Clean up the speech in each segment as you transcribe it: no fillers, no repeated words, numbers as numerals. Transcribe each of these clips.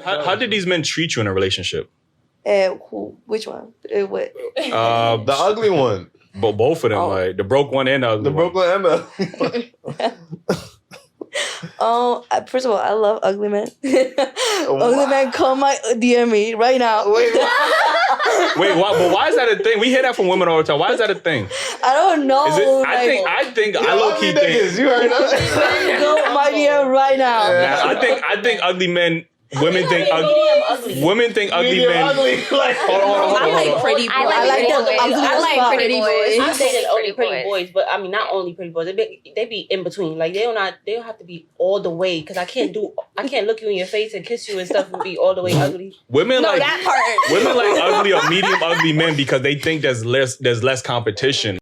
How did these men treat you in a relationship? Which one? What? The ugly one. Both of them, like the broke one and the ugly The broke one and the First of all, I love ugly men. Ugly men, come my DM me right now. Wait, but why is that a thing? We hear that from women all the time. Why is that a thing? I don't know. I think I low key think. You heard that? Go my DM right now. I think ugly men. Women think ugly men. Ugly. Like, hold on. I like pretty boys. I like the ugly I like pretty boys. I'm saying only pretty boys, but I mean not only pretty boys. They be in between. Like they don't have to be all the way because I can't look you in your face and kiss you and stuff and be all the way ugly. Women like that part. Women like ugly or medium ugly men because they think there's less competition.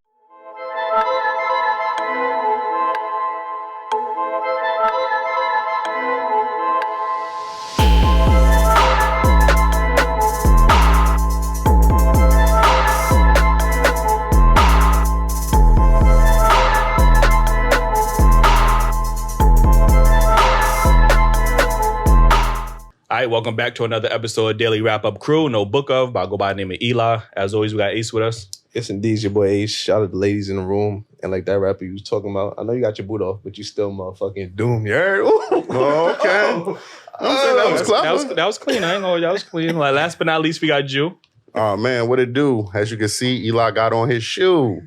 All right, welcome back to another episode of Dailyrapupcrew. No book of, but I go by the name of Eli. As always, we got Ace with us. Yes, indeed, your boy Ace. Shout out to the ladies in the room. And like that rapper you was talking about, I know you got your boot off, but you still motherfucking doomed. You heard? Oh, okay. That was clever. That was clean. I ain't gonna. That was clean. Like, last but not least, we got Jew. Oh, man, what it do? As you can see, Eli got on his shoe.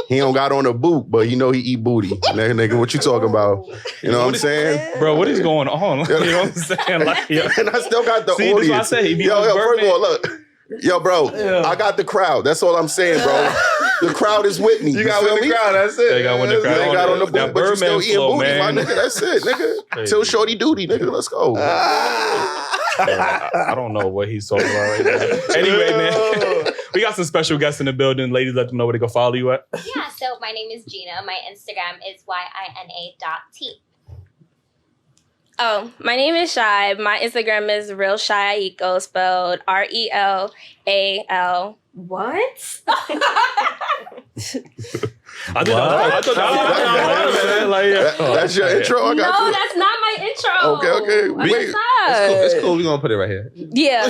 He don't got on a boot, but you know he eat booty. Nigga, what you talking about? You know what I'm saying? Bro, what is going on? You know what I'm saying? Like, yeah. And I still got the See, audience. that's why I said he be yo, with first of Birdman. all, look. Yo, bro, I got the crowd. That's all I'm saying, bro. The crowd is with me. You got feel with the me? crowd, that's it. They got with the crowd. They got on the That boot, but you still Birdman eating flow, booty, man. my nigga. That's it, nigga. Till shorty duty, nigga. Let's go. I don't know what he's talking about right now. Anyway, man, we got some special guests in the building. Ladies, let them know where they can follow you at. Yeah, so my name is Gina. My Instagram is YINA.T. Oh, my name is Shy. My Instagram is Real Shy Aiko, spelled RELAL. What? I thought that was That's your intro? I got No, you. that's not my intro. Okay. What's Wait. up? It's cool. We're going to put it right here. Yeah.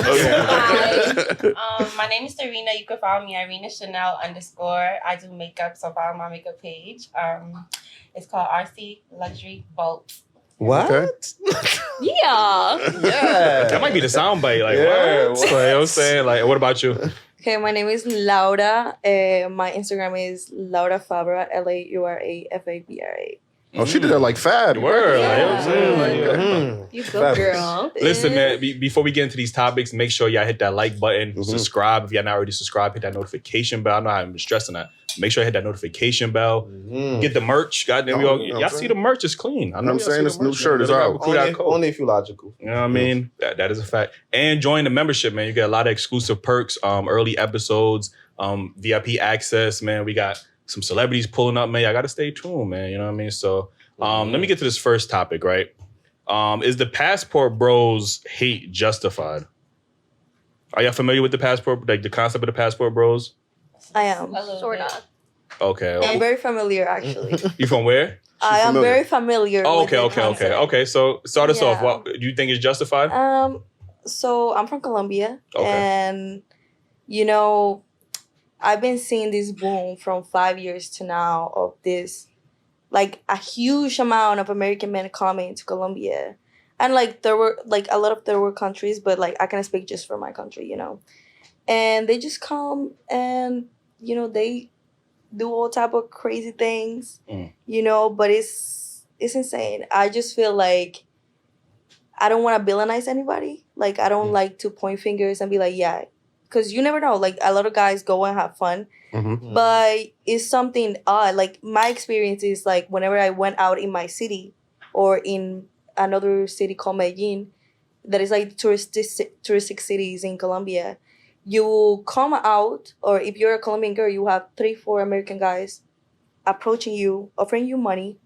My name is Serena. You can follow me Irina Chanel _. I do makeup, so follow my makeup page. It's called RC Luxury Bolt. What? Okay. Yeah. Yeah. That might be the soundbite. Like, Yeah, what? Like, you know what I'm saying? Like, what about you? Okay, my name is Laura. My Instagram is Laura Fabra, LauraFabra. Oh, she did that like Fab. Word. Like, you know what I'm saying? Like, You go, girl. Listen, man, before we get into these topics, make sure y'all hit that like button, subscribe. If y'all not already subscribed, hit that notification bell. I know I've been stressing that. Make sure you hit that notification bell. Get the merch. Goddamn, y'all see the merch is clean. I know I'm saying this new shirt is out. Only if you logical. You know what I mean? That is a fact. And join the membership, man. You get a lot of exclusive perks, early episodes, VIP access, man. We got some celebrities pulling up, man. Y'all got to stay tuned, man. You know what I mean? So let me get to this first topic, right? Is the passport bros hate justified? Are y'all familiar with the passport, like the concept of the passport bros? I am. Sort of. Okay. I'm very familiar, actually. You from where? I am very familiar. Oh, with the concept. Okay. So start us off. Yeah. What do you think is justified? So I'm from Colombia, Okay. and you know, I've been seeing this boom from 5 years to now of this, like a huge amount of American men coming to Colombia, and like there were like a lot of third world countries, but like I can speak just for my country, you know, and they just come and you know they do all type of crazy things, you know, but it's insane. I just feel like I don't want to villainize anybody. Like, I don't like to point fingers and be like, yeah, because you never know. Like, a lot of guys go and have fun, but it's something odd. Like, my experience is like whenever I went out in my city or in another city called Medellin, that is like touristic cities in Colombia, you will come out, or if you're a Colombian girl, you have 3-4 American guys approaching you, offering you money,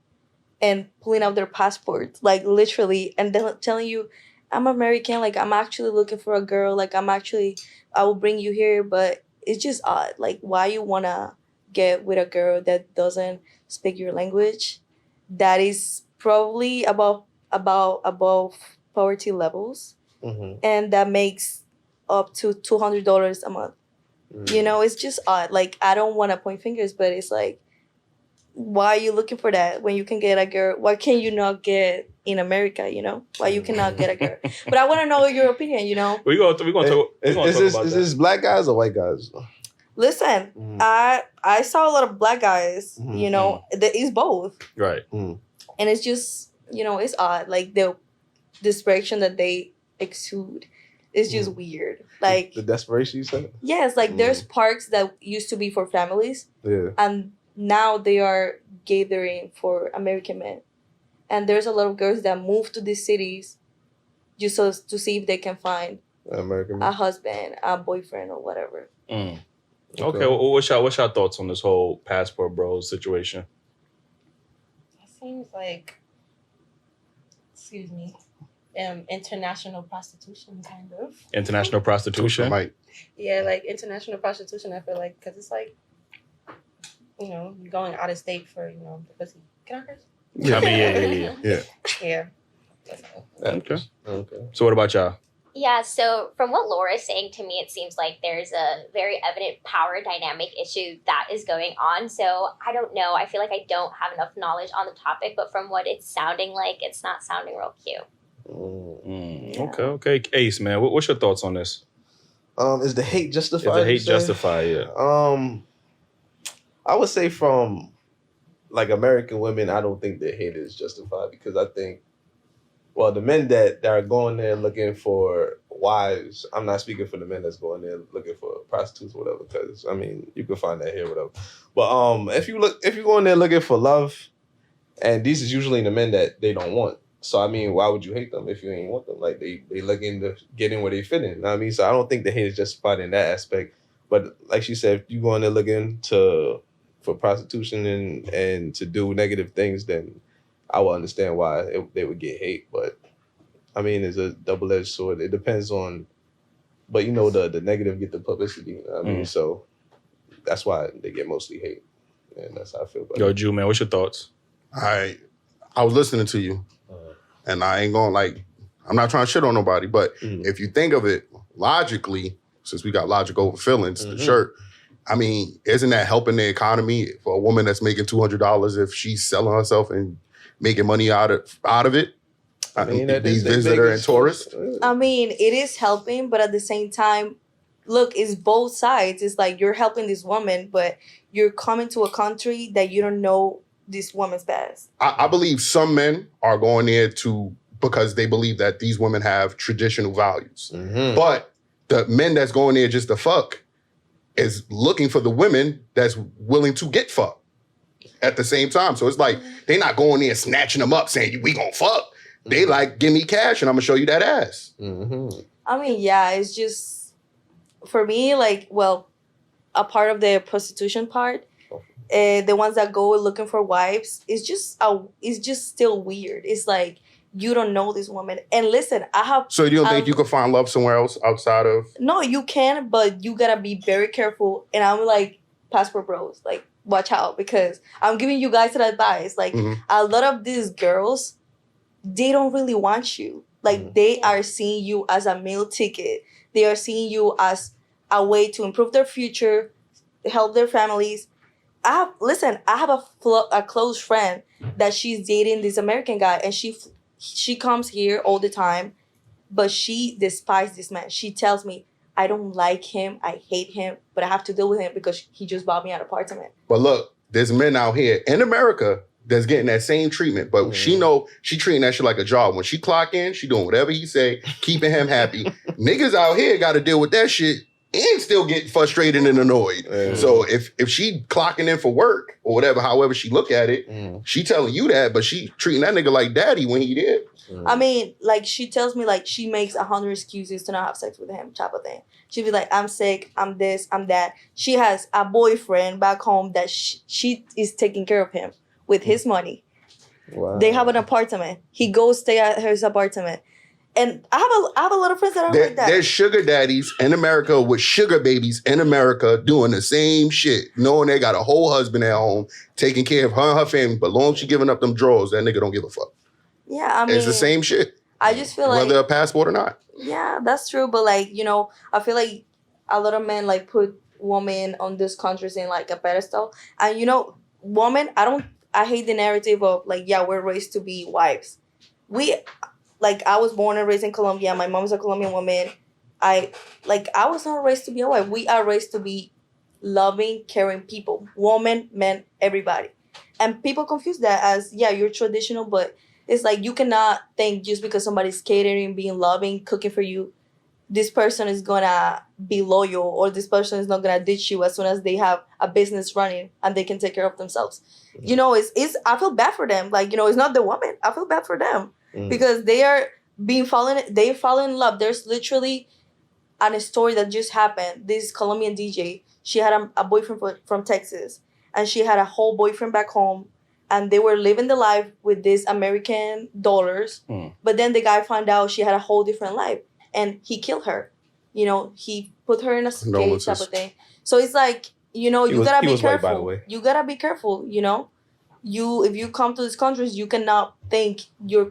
and pulling out their passports, like literally, and then telling you, I'm American, like I'm actually looking for a girl, like I will bring you here, but it's just odd. Like, why you wanna get with a girl that doesn't speak your language, that is probably above poverty levels, Mm-hmm. and that makes up to $200 a month. You know, it's just odd. Like, I don't want to point fingers, but it's like, why are you looking for that when you can get a girl? Why can you not get in America? You know, why you cannot get a girl? But I want to know your opinion. You know, We're gonna talk about Is that. this black guys or white guys? listen, Mhm. I saw a lot of black guys. Mhm. You know, it's both, Right. and it's just, you know, it's odd. Like the desperation that they exude is just weird. Like, The desperation you said? yes, like there's parks that used to be for families, Yeah. and now they are gathering for American men. And there's a lot of girls that move to these cities just so to see if they can find American. a husband, a boyfriend, or whatever. Mm. Okay. Well, what's your thoughts on this whole passport bros situation? It seems like, excuse me, international prostitution, kind of. International prostitution. Mike. Yeah, like international prostitution. I feel like because it's like, you know, going out of state for, you know, the pussy. Can I curse? I mean, yeah. Yeah. Okay. Okay. So what about y'all? Yeah, so from what Laura is saying to me, it seems like there's a very evident power dynamic issue that is going on. So I don't know. I feel like I don't have enough knowledge on the topic, but from what it's sounding like, it's not sounding real cute. Okay. Ace, man, what's your thoughts on this? Is the hate justified? Is the hate you say? justified? Yeah. I would say from like American women, I don't think the hate is justified because I think, well, the men that are going there looking for wives, I'm not speaking for the men that's going there looking for prostitutes or whatever, because I mean you can find that here, whatever. But if you go in there looking for love, and these is usually the men that they don't want. So I mean, why would you hate them if you ain't want them? Like they looking to get in where they fit in. You know what I mean? So I don't think the hate is justified in that aspect. But like she said, if you go in there looking for prostitution and to do negative things, then I will understand why they would get hate. But I mean, it's a double-edged sword. It depends on, but you know, the negative get the publicity. You know what I mean? So that's why they get mostly hate. And that's how I feel about Yo, it. Jew, man, what's your thoughts? I was listening to you, and I ain't going I'm not trying to shit on nobody, but if you think of it logically, since we got logic over feelings, the shirt, I mean, isn't that helping the economy for a woman that's making $200 if she's selling herself and making money out of it? I mean, these visitor and tourists. I mean, it is helping, but at the same time, look, it's both sides. It's like you're helping this woman, but you're coming to a country that you don't know this woman's past. I believe some men are going there because they believe that these women have traditional values. But the men that's going there just to fuck is looking for the women that's willing to get fucked at the same time. So it's like they're not going there snatching them up saying, we gonna fuck. They like, give me cash and I'm gonna show you that ass. I mean, yeah, it's just, for me, like, well, a part of the prostitution part, the ones that go looking for wives, it's just still weird. It's like, you don't know this woman. And listen, So you don't think you could find love somewhere else outside of? No, you can, but you gotta be very careful. And I'm like, passport bros, like, watch out, because I'm giving you guys an advice. Like, a lot of these girls, they don't really want you. Like, they are seeing you as a meal ticket. They are seeing you as a way to improve their future, help their families. I have a close friend that she's dating this American guy, and she comes here all the time, but she despises this man. She tells me, I don't like him, I hate him, but I have to deal with him because he just bought me an apartment. But look, there's men out here in America that's getting that same treatment, but she treating that shit like a job. When she clock in, she doing whatever he say, keeping him happy. Niggas out here got to deal with that shit and still get frustrated and annoyed. So if she clocking in for work or whatever, however she look at it, she telling you that, but she treating that nigga like daddy when he did. I mean, like, she tells me, like, she makes 100 excuses to not have sex with him, type of thing. She'll be like, I'm sick, I'm this, I'm that. She has a boyfriend back home that she is taking care of him with his money. Wow. They have an apartment. He goes stay at his apartment. And I have a lot of friends that are like that. There's sugar daddies in America with sugar babies in America doing the same shit, knowing they got a whole husband at home, taking care of her and her family, but long as she giving up them drawers, that nigga don't give a fuck. Yeah, I mean, it's the same shit. I just feel like whether a passport or not. yeah, that's true. But like, you know, I feel like a lot of men like put women on this countries in like a pedestal. And you know, women, I hate the narrative of like, yeah, we're raised to be wives. I was born and raised in Colombia. My mom's a Colombian woman. I was not raised to be a wife. We are raised to be loving, caring people. Women, men, everybody. And people confuse that as, yeah, you're traditional, but it's like you cannot think just because somebody's catering, being loving, cooking for you, this person is gonna be loyal or this person is not gonna ditch you as soon as they have a business running and they can take care of themselves. Mm-hmm. You know, it's I feel bad for them. Like, you know, it's not the woman. I feel bad for them because they are they fall in love. There's literally a story that just happened. This Colombian DJ, she had a boyfriend from Texas, and she had a whole boyfriend back home, and they were living the life with these American dollars. But then the guy found out she had a whole different life, and he killed her. You know, he put her in a cage type of thing. So it's like, you know, you gotta be careful. White, by the way. You gotta be careful. You know, if you come to these countries, you cannot think you're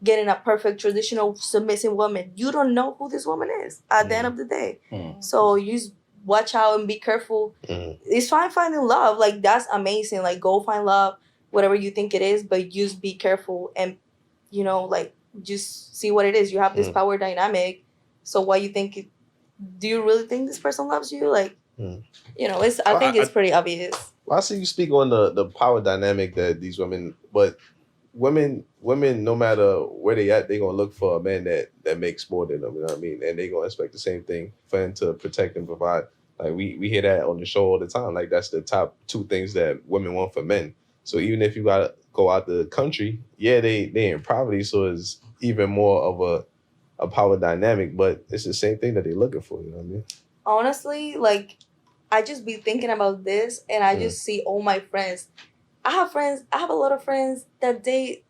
getting a perfect traditional submissive woman. You don't know who this woman is at the end of the day. So you just watch out and be careful. It's fine finding love. Like, that's amazing. Like, go find love, whatever you think it is, but just be careful and, you know, like, just see what it is. You have this power dynamic. So why you think, do you really think this person loves you? Like, you know, I think it's pretty obvious. Well, I see you speak on the power dynamic that these women, but women, no matter where they at, they gonna look for a man that makes more than them. You know what I mean? And they gonna expect the same thing for him to protect and provide. Like we hear that on the show all the time. Like, that's the top two things that women want for men. So even if you gotta go out the country, yeah, they in poverty, so it's even more of a power dynamic. But it's the same thing that they looking for. You know what I mean? Honestly, like, I just be thinking about this, and I just see all my friends. I have a lot of friends that date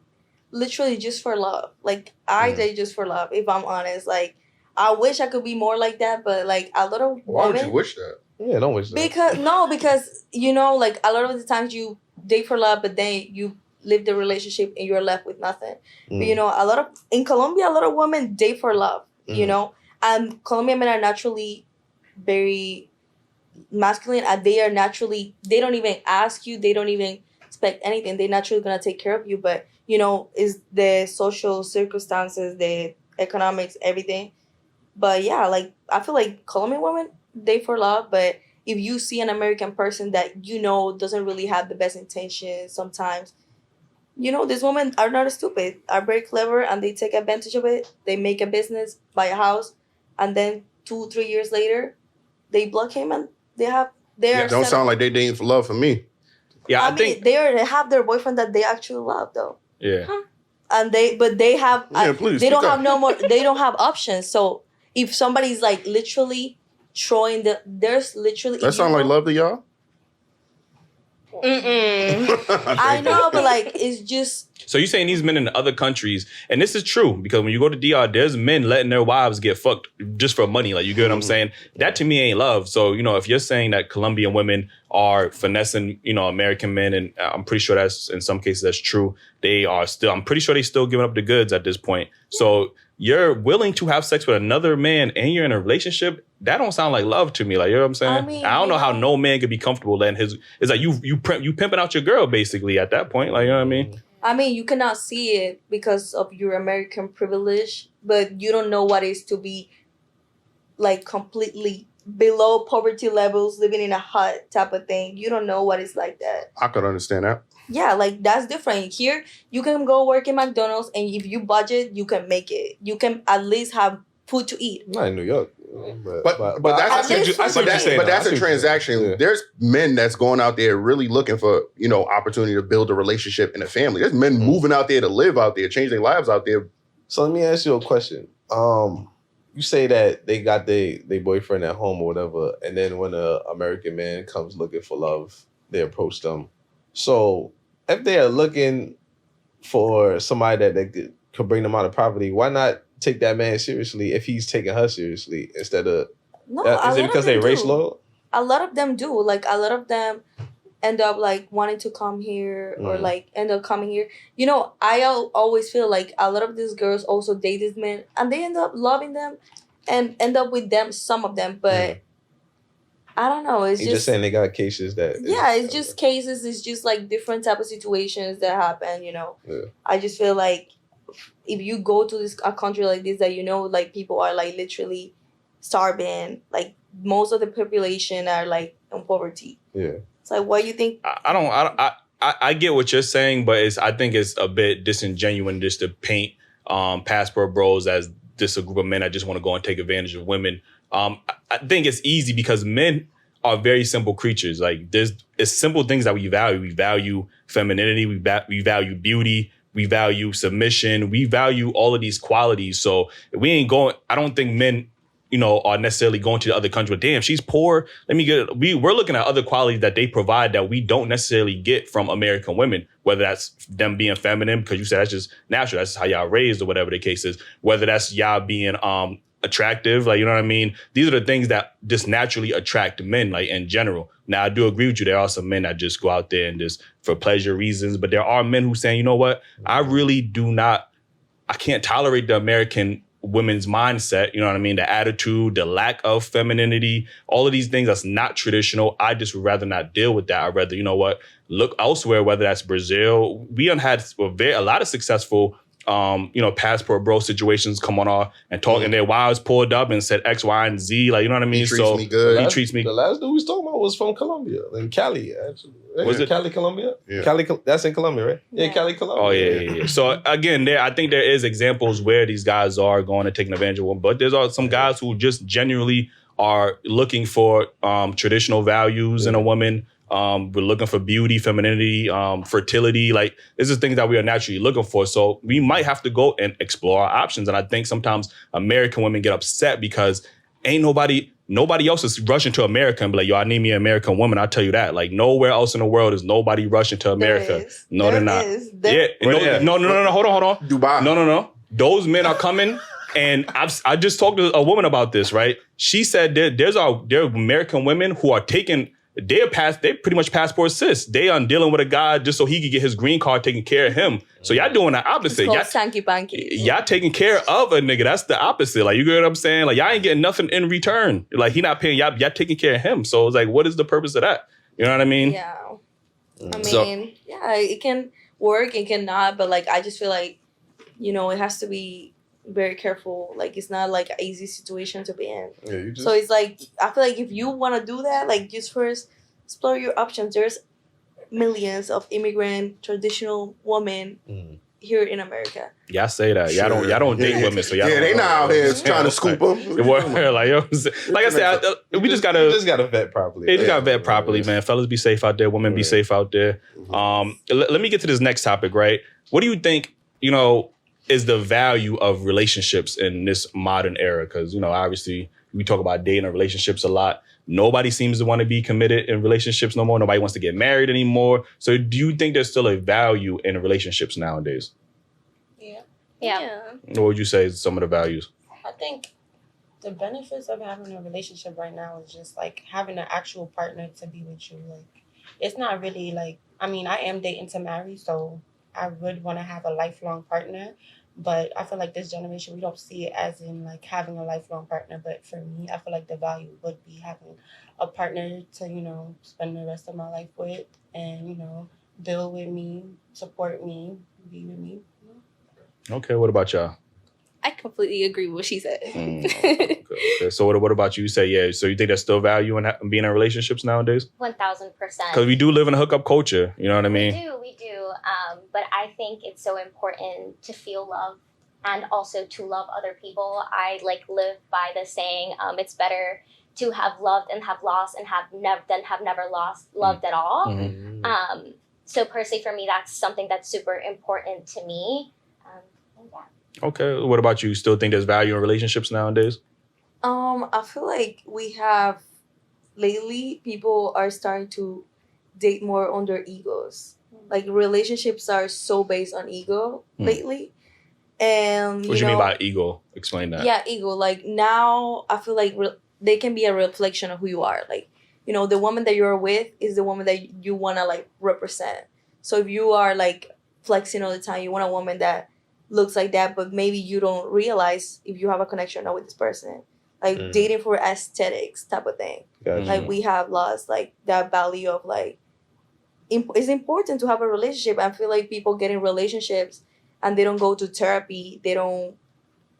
literally just for love. Like, I date just for love, if I'm honest. Like, I wish I could be more like that, but like a lot of Why women, would you wish that? Yeah, don't wish that. Because you know, like, a lot of the times you date for love, but then you live the relationship and you're left with nothing. But you know, in Colombia, a lot of women date for love, you know, and Colombian men are naturally very masculine, and they don't even ask you, they don't even expect anything. They're naturally gonna take care of you, but you know, is the social circumstances, the economics, everything. But yeah, like, I feel like Colombian women date for love, but if you see an American person that you know doesn't really have the best intentions sometimes, you know, these women are not stupid, are very clever, and they take advantage of it. They make a business, buy a house, and then 2-3 years later, they block him, and don't sound like they dating for love for me. Yeah, I mean, think they have their boyfriend that they actually love, though. Yeah. And they have they don't have no more. They don't have options. So if somebody's like literally throwing there's literally that sound like love to y'all. I know, but like, it's just. So you're saying these men in other countries, and this is true, because when you go to DR, there's men letting their wives get fucked just for money. Like, you get what I'm saying? That to me ain't love. So, you know, if you're saying that Colombian women are finessing, you know, American men, and I'm pretty sure that's, in some cases, that's true. I'm pretty sure they still giving up the goods at this point. So you're willing to have sex with another man and you're in a relationship. That don't sound like love to me. Like, you know what I'm saying? I mean, I don't know how no man could be comfortable letting it's like you pimping out your girl basically at that point. Like, you know what I mean? I mean, you cannot see it because of your American privilege, but you don't know what it is to be like completely below poverty levels, living in a hut type of thing. You don't know what it's like that. I could understand that. Yeah, like, that's different. Here, you can go work in McDonald's, and if you budget, you can make it. You can at least have food to eat. Not in New York. But that's a transaction. Yeah. There's men that's going out there really looking for, you know, opportunity to build a relationship and a family. There's men moving out there to live out there, change their lives out there. So let me ask you a question. You say that they got their boyfriend at home or whatever, and then when an American man comes looking for love, they approach them. So if they are looking for somebody that could bring them out of poverty, why not take that man seriously if he's taking her seriously instead of... No, is it because they race low? A lot of them do. Like, a lot of them end up like wanting to come here or like end up coming here. You know, I always feel like a lot of these girls also date these men and they end up loving them and end up with them, some of them, but I don't know. It's just saying they got cases that. Yeah, it's just cases. It's just like different type of situations that happen. You know, I just feel like if you go to a country like this, that you know, like people are like literally starving. Like most of the population are like in poverty. Yeah. It's like, what do you think? I get what you're saying, but I think it's a bit disingenuous just to paint passport bros as just a group of men that just want to go and take advantage of women. I think it's easy because men are very simple creatures. Like it's simple things that we value. We value femininity. We value beauty. We value submission. We value all of these qualities. So we ain't going. I don't think men, are necessarily going to the other country. But damn, she's poor. We're looking at other qualities that they provide that we don't necessarily get from American women. Whether that's them being feminine, because you said that's just natural. That's how y'all raised or whatever the case is. Whether that's y'all being attractive, like, you know what I mean? These are the things that just naturally attract men, like, in general. Now, I do agree with you. There are some men that just go out there and just for pleasure reasons, but there are men who saying, you know what? I can't tolerate the American women's mindset, you know what I mean? The attitude, the lack of femininity, all of these things that's not traditional. I just would rather not deal with that. I'd rather, you know what, look elsewhere, whether that's Brazil. We had a lot of successful passport bro situations come on and talking their wives pulled up and said X, Y, and Z. Like, you know what I mean? He treats me good. He treats me. The last dude we was talking about was from Colombia, in Cali, actually. Was it Cali, Colombia? Yeah. Cali, that's in Colombia, right? Yeah, Cali, Colombia. Oh, yeah. So, again, I think there is examples where these guys are going and taking advantage of one, but there's also some guys who just genuinely are looking for traditional values in a woman. We're looking for beauty, femininity, fertility. Like, this is things that we are naturally looking for. So we might have to go and explore our options. And I think sometimes American women get upset because ain't nobody else is rushing to America and be like, yo, I need me an American woman. I'll tell you that. Like, nowhere else in the world is nobody rushing to America. No, they're not. No. Hold on. Dubai. No. Those men are coming. And I just talked to a woman about this, right? She said there are American women who are taking. They pretty much passport cis. They are dealing with a guy just so he could get his green card taking care of him. So y'all doing the opposite. It's called Sanky Panky. Y'all taking care of a nigga. That's the opposite. Like, you get what I'm saying? Like, y'all ain't getting nothing in return. Like, he not paying y'all taking care of him. So it's like, what is the purpose of that? You know what I mean? Yeah. It can work, it cannot, but like I just feel like, it has to be very careful. Like, it's not like an easy situation to be in. Yeah, so it's like, I feel like if you want to do that, like, just first explore your options. There's millions of immigrant traditional women here in America. Y'all say that. Y'all don't date women, so y'all they not out here trying to scoop them. Like I said, we just gotta vet properly. They just gotta vet properly, man. Fellas, be safe out there. Women, be safe out there. Let me get to this next topic, right? What do you think, is the value of relationships in this modern era? Because, obviously, we talk about dating and relationships a lot. Nobody seems to want to be committed in relationships no more. Nobody wants to get married anymore. So do you think there's still a value in relationships nowadays? Yeah. What would you say is some of the values? I think the benefits of having a relationship right now is just like having an actual partner to be with you. Like, it's not really like, I am dating to marry, so I would want to have a lifelong partner. But I feel like this generation, we don't see it as in like having a lifelong partner. But for me, I feel like the value would be having a partner to, spend the rest of my life with and, build with me, support me, be with me. Okay, what about y'all? I completely agree with what she said. Okay. So what about you? You say, yeah, so you think there's still value in being in relationships nowadays? 1000%. Because we do live in a hookup culture, you know what I mean? We do. But I think it's so important to feel love and also to love other people. I live by the saying, it's better to have loved and have lost and than have never loved at all. Mm-hmm. So personally for me, that's something that's super important to me. Okay. What about you? Still think there's value in relationships nowadays? I feel like we have lately people are starting to date more on their egos. Like, relationships are so based on ego lately. And what do you mean by ego? Explain that. Yeah, ego. Like, now I feel like they can be a reflection of who you are. Like, you know, the woman that you're with is the woman that you want to like represent. So if you are like flexing all the time, you want a woman that looks like that, but maybe you don't realize if you have a connection or not with this person. Like dating for aesthetics type of thing. Gotcha. Like we have lost like that value of like, it's important to have a relationship. I feel like people get in relationships and they don't go to therapy. They don't,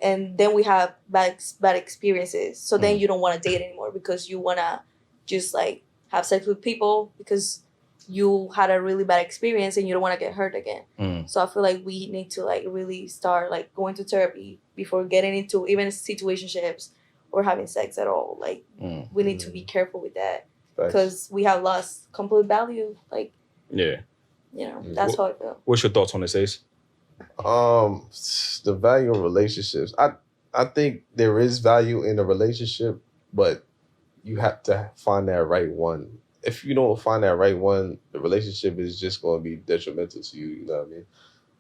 and then we have bad experiences. So then you don't want to date anymore because you want to just like have sex with people because you had a really bad experience and you don't want to get hurt again. So I feel like we need to like really start like going to therapy before getting into even situationships or having sex at all. Like we need to be careful with that because we have lost complete value. Like, yeah, you know, that's how I feel. What's your thoughts on this, Ace? The value of relationships. I think there is value in a relationship, but you have to find that right one. If you don't find that right one, the relationship is just going to be detrimental to you. You know what I mean?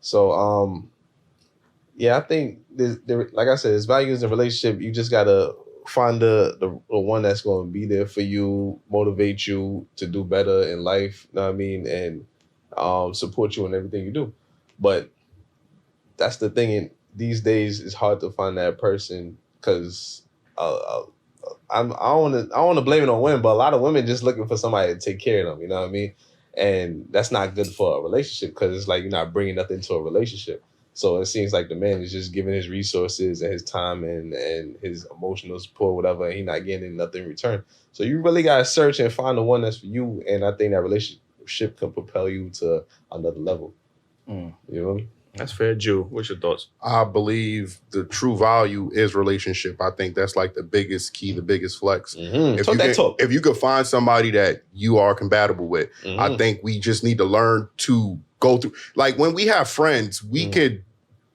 So, yeah, I think there, like I said, there's values in a relationship. You just gotta find the one that's going to be there for you, motivate you to do better in life. You know what I mean? And support you in everything you do. But that's the thing. These days, it's hard to find that person because I don't want to blame it on women, but a lot of women just looking for somebody to take care of them. You know what I mean? And that's not good for a relationship because it's like you're not bringing nothing to a relationship. So it seems like the man is just giving his resources and his time and his emotional support, whatever, and he's not getting nothing in return. So you really got to search and find the one that's for you. And I think that relationship can propel you to another level. You know what I mean? That's fair, Jew. What's your thoughts? I believe the true value is relationship. I think that's like the biggest key, the biggest flex. If you could find somebody that you are compatible with, I think we just need to learn to go through. Like when we have friends, we could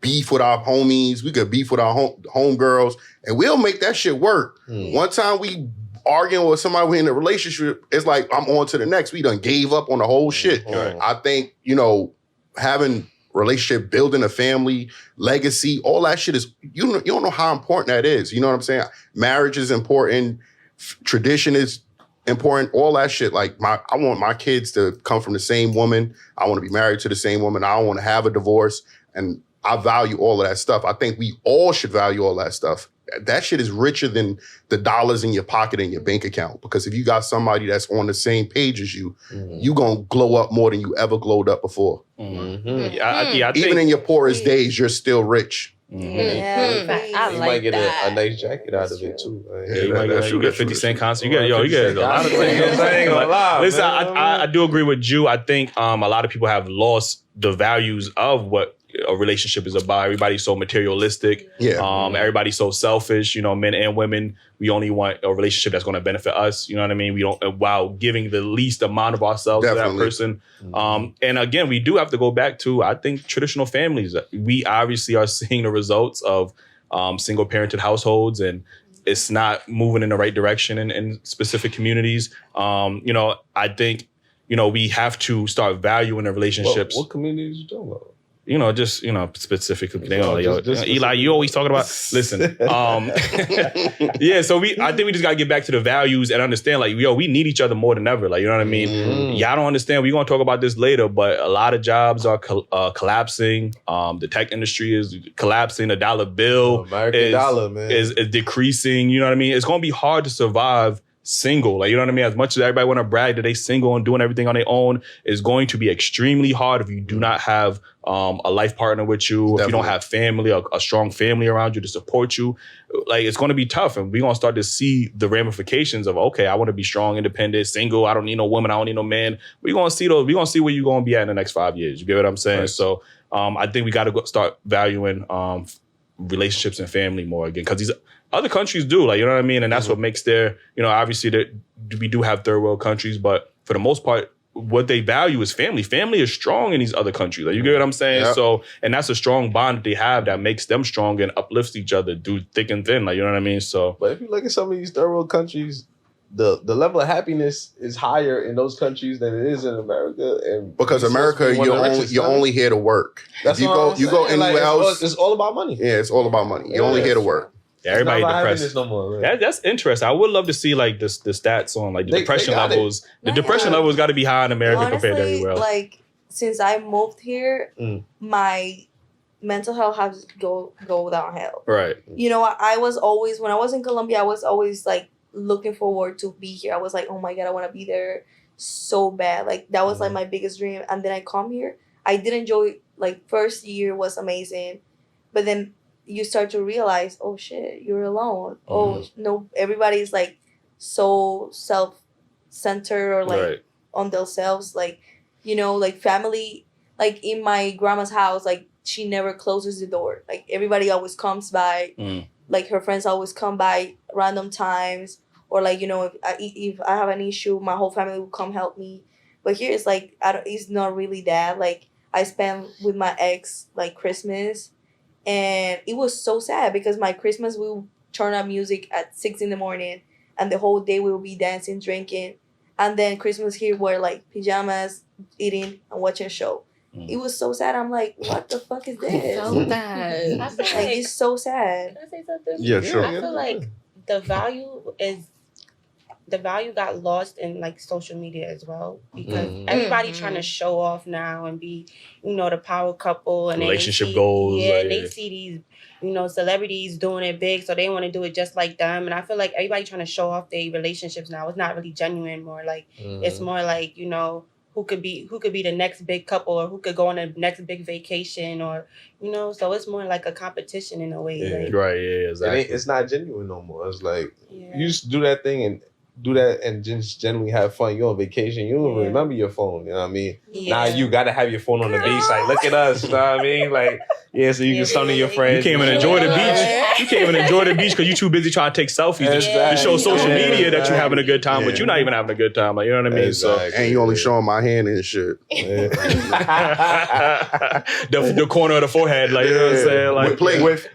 beef with our homies, we could beef with our homegirls, and we'll make that shit work. One time we arguing with somebody we in a relationship, it's like I'm on to the next. We done gave up on the whole shit. I think, you know, having relationship, building a family, legacy, all that shit is, you don't know how important that is. You know what I'm saying? Marriage is important. Tradition is important. All that shit. Like I want my kids to come from the same woman. I want to be married to the same woman. I don't want to have a divorce. And I value all of that stuff. I think we all should value all that stuff. That shit is richer than the dollars in your pocket and your bank account. Because if you got somebody that's on the same page as you, you gonna glow up more than you ever glowed up before. I think, even in your poorest days, you're still rich. I you like might get that. a nice jacket out of it too. You might get 50 Cent concert. You get a lot of things. I ain't gonna lie. Listen, man. I do agree with you. I think a lot of people have lost the values of what a relationship is about. Everybody's so materialistic. Everybody's so selfish. You know, men and women. We only want a relationship that's going to benefit us. You know what I mean? We don't, while giving the least amount of ourselves to that person. And again, we do have to go back to, I think, traditional families. We obviously are seeing the results of single parented households, and it's not moving in the right direction in specific communities. You know, I think, you know, we have to start valuing the relationships. What communities you talking about? You know, just, you know, specifically. Eli, you always talking about, listen. Yeah, so I think we just got to get back to the values and understand, like, we need each other more than ever. Like, you know what I mean? Y'all don't understand. We're going to talk about this later, but a lot of jobs are collapsing. The tech industry is collapsing. The dollar bill is decreasing. You know what I mean? It's going to be hard to survive single. Like, you know what I mean? As much as everybody want to brag that they single and doing everything on their own, is going to be extremely hard if you do not have a life partner with you. Definitely. If you don't have family, a strong family around you to support you. Like, it's going to be tough, and we're going to start to see the ramifications of, okay, I want to be strong, independent, single. I don't need no woman. I don't need no man. We're going to see those. We're going to see where you're going to be at in the next 5 years. You get what I'm saying? Right. So I think we got to start valuing relationships and family more again, because these other countries do, like, you know what I mean? And that's what makes their, you know, obviously we do have third world countries, but for the most part, what they value is family. Family is strong in these other countries. Like, you get what I'm saying? Yep. So, and that's a strong bond that they have that makes them strong and uplifts each other through thick and thin. Like, you know what I mean? So, but if you look at some of these third world countries, the level of happiness is higher in those countries than it is in America. And because America, you're only here to work. That's you go anywhere else. It's all about money. Yeah, it's all about money. You're only here to work. Yeah, everybody It's not about depressed. happiness no more. Right? That's interesting. I would love to see like the stats on like the depression got it. levels. The No, depression yeah. levels got to be high in America compared to Honestly, everywhere else. like since I moved here, Mm. my mental health has go downhill. Right. You know, I was always, when I was in Colombia, I was always like looking forward to be here. I was like, oh my God, I want to be there so bad. Like that was like my biggest dream. And then I come here. I did enjoy, like first year was amazing. But then you start to realize, oh shit, you're alone. Oh no, everybody's like so self-centered or like Right. on themselves. Like, you know, like family, like in my grandma's house, like she never closes the door. Like everybody always comes by. Like her friends always come by random times. Or like, you know, if I have an issue, my whole family will come help me. But here it's like, it's not really that. Like I spent with my ex like Christmas. And it was so sad because my Christmas, we would turn on music at 6 a.m. and the whole day we would be dancing, drinking. And then Christmas here were like pajamas, eating and watching a show. It was so sad. I'm like, what the fuck is this? So bad. I feel Like, it's so sad. Can I say something? Yeah, sure. I feel like the value got lost in like social media as well because everybody trying to show off now and be, you know, the power couple and Relationship they see, goals. Yeah, like, and they see these, you know, celebrities doing it big, so they want to do it just like them. And I feel like everybody trying to show off their relationships now. It's not really genuine. More like it's more like, you know, who could be the next big couple or who could go on the next big vacation or, you know, so it's more like a competition in a way. Yeah. Like, Right. Yeah. Exactly. It's not genuine no more. It's like yeah. you just do that thing and do that and just genuinely have fun. You're on vacation. You don't remember your phone. You know what I mean? Now you got to have your phone on the beach. Like, look at us. You know what I mean? Like, yeah, so you can stun to your friends. You can't even enjoy the beach. You can't even enjoy the beach because you're too busy trying to take selfies to show social media that you're having a good time, but you're not even having a good time. Like, you know what I mean? Exactly. And you only showing my hand and shit. So the corner of the forehead, like, you know what I'm saying? Like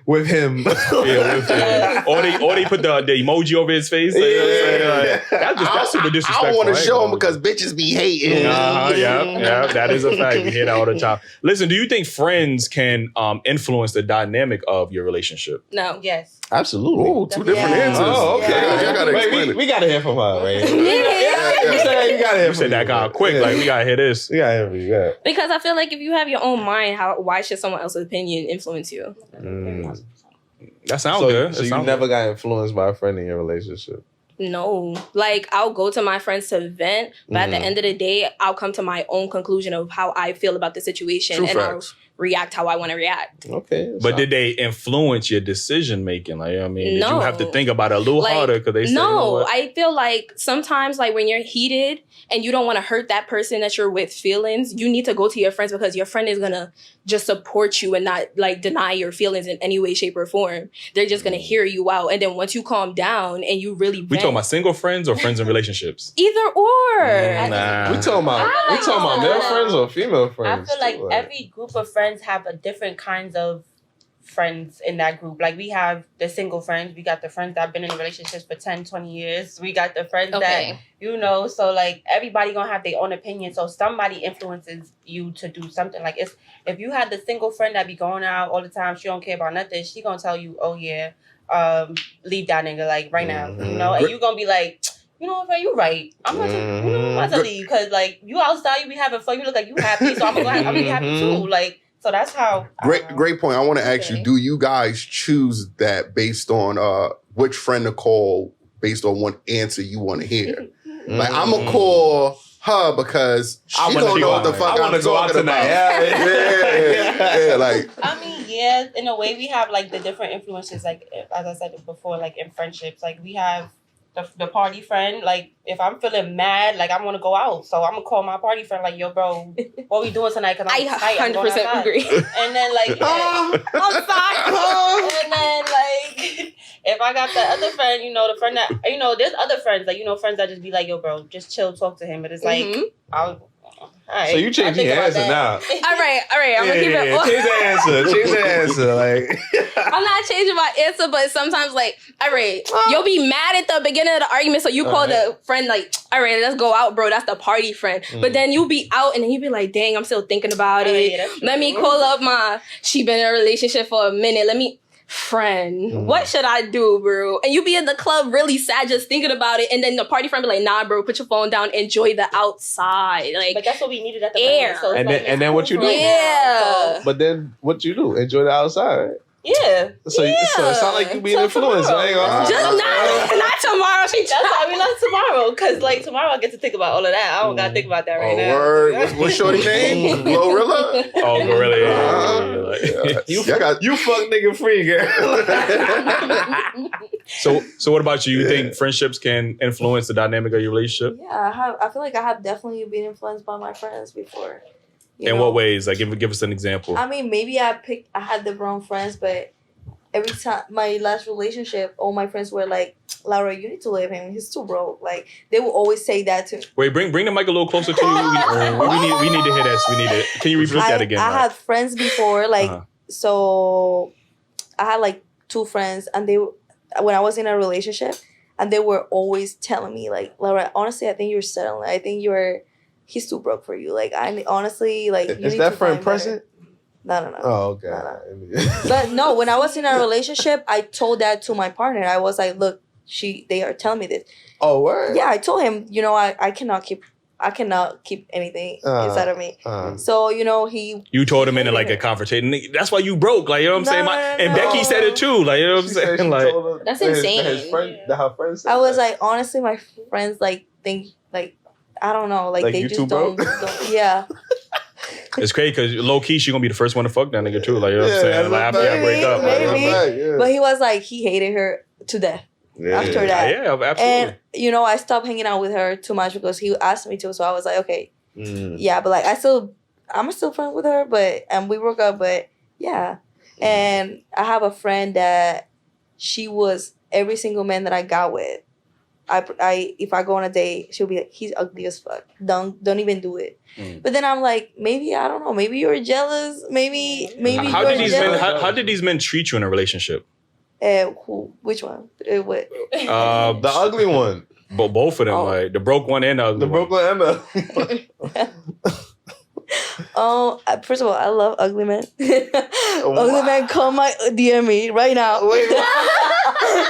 with him. Yeah, with him. Or they put the emoji over his face. Like, you know what I'm saying? Like, that's super disrespectful. I don't want to ain't show gonna- him because bitches be hating. Yeah, that is a fact. We hear that all the time. Listen, do you think friends can influence the dynamic of your relationship? No. Yes. Absolutely. Ooh, two different Yeah. answers. Oh, okay. Yeah. Y'all gotta explain it. We gotta hear from her, right? Yeah. You gotta hear You said that kind of quick. Like, we gotta hear this. We gotta hear from you. Yeah. Because I feel like if you have your own mind, why should someone else's opinion influence you? That sounds good. So you never got influenced by a friend in your relationship? No. Like, I'll go to my friends to vent, but at the end of the day, I'll come to my own conclusion of how I feel about the situation. True and facts. I'll react how I want to react. Okay. But did they influence your decision making? Like, I mean, did you No. have to think about it a little Like, harder? Because they say, you know no, what? I feel like sometimes, like, when you're heated and you don't want to hurt that person that you're with feelings, you need to go to your friends because your friend is gonna just support you and not like deny your feelings in any way, shape, or form. They're just gonna hear you out, and then once you calm down and you really We talking about single friends or friends in relationships? either or. Nah. We talking about male friends or female I friends? feel like too, every group of friends have a different kinds of friends in that group. Like, we have the single friends. We got the friends that have been in relationships for 10, 20 years. We got the friends that, you know, so like everybody gonna have their own opinion. So somebody influences you to do something. Like, if you had the single friend that be going out all the time, she don't care about nothing, she gonna tell you, oh yeah, leave that nigga like right now, you know, and you gonna be like, you know what, you right. I'm about to leave because like you outside, you be having fun, you look like you happy, so I'm be happy too. Like, so that's how. Great point. I want to ask you, do you guys choose that based on which friend to call based on what answer you want to hear? Like, I'm going to call her because she don't know what the fuck I'm talking about. Yeah, like. I mean, yeah, in a way we have like the different influences, like as I said before, like in friendships, like we have the party friend. Like, if I'm feeling mad, like I want to go out, so I'm gonna call my party friend, like, yo bro, what we doing tonight? Cause I'm tight, 100% agree. And then like I'm sorry. And then like if I got the other friend, you know, the friend that, you know, there's other friends, like, you know, friends that just be like, yo bro, just chill, talk to him. But it's like So you changing your answer now. All right. I'm gonna keep it. Change the answer. Like, I'm not changing my answer, but sometimes, like, all right, you'll be mad at the beginning of the argument, so you call the friend, like, all right, let's go out, bro. That's the party friend. But then you'll be out, and then you'll be like, dang, I'm still thinking about it. Yeah, Let me call up she been in a relationship for a minute. friend, what should I do, bro? And you be in the club really sad just thinking about it, and then the party friend be like, nah, bro, put your phone down, enjoy the outside. Like, but that's what we needed at the air. moment. So it's And like, then what you do? Yeah. But then what you do? Enjoy the outside, right? Yeah. So it's not like you being influenced. I ain't gonna Just not tomorrow. That's why we love tomorrow. Because, like, tomorrow I get to think about all of that. I don't got to think about that right now. Word. What's shorty name? Glorilla? Oh, Gorilla. Yeah. You fuck nigga free, girl. So what about you? You think friendships can influence the dynamic of your relationship? Yeah, I feel like I have definitely been influenced by my friends before. You In know? what ways? Like, give us an example. I mean, maybe I had the wrong friends, but every time my last relationship, all my friends were like, Laura, you need to leave him. He's too broke. Like, they will always say that to me. Wait, bring the mic a little closer to you. We need to hear this. We need it. Can you repeat that again? I had friends before, like, so I had like 2 friends, and when I was in a relationship, and they were always telling me, like, Laura, honestly, I think you're settling. I think he's too broke for you. Like, I honestly, like, you Is need that to friend find present? better. No. Oh, okay. No. But no, when I was in a relationship, I told that to my partner. I was like, look, they are telling me this. Oh, word? Yeah, I told him, I cannot keep anything inside of me. So, You told him in like a confrontation. That's why you broke. Like, you know what I'm saying? And Becky said it too. Like, you know what I'm saying? Like, that's insane. Her friends said I was that. like, honestly, my friends like think like, I don't know, like they you just too don't, broke? yeah. it's crazy because low key, she gonna be the first one to fuck that nigga too. Like, you know what I'm saying? Like, after y'all break up. Like, Maybe. But he was like, he hated her to death after that. Yeah, absolutely. And, I stopped hanging out with her too much because he asked me to. So I was like, okay, yeah, but like, I'm still friends with her, and we broke up, but yeah. And I have a friend that she was every single man that I got with. If I go on a date, she'll be like, he's ugly as fuck. Don't even do it. But then I'm like, maybe, I don't know, maybe you're jealous. Maybe how you're did these jealous. men? How did these men treat you in a relationship? Which one? What? The ugly one. Both of them, like the broke one and the ugly The broke one and the First of all, I love ugly men. Ugly men, come DM me right now. Wait,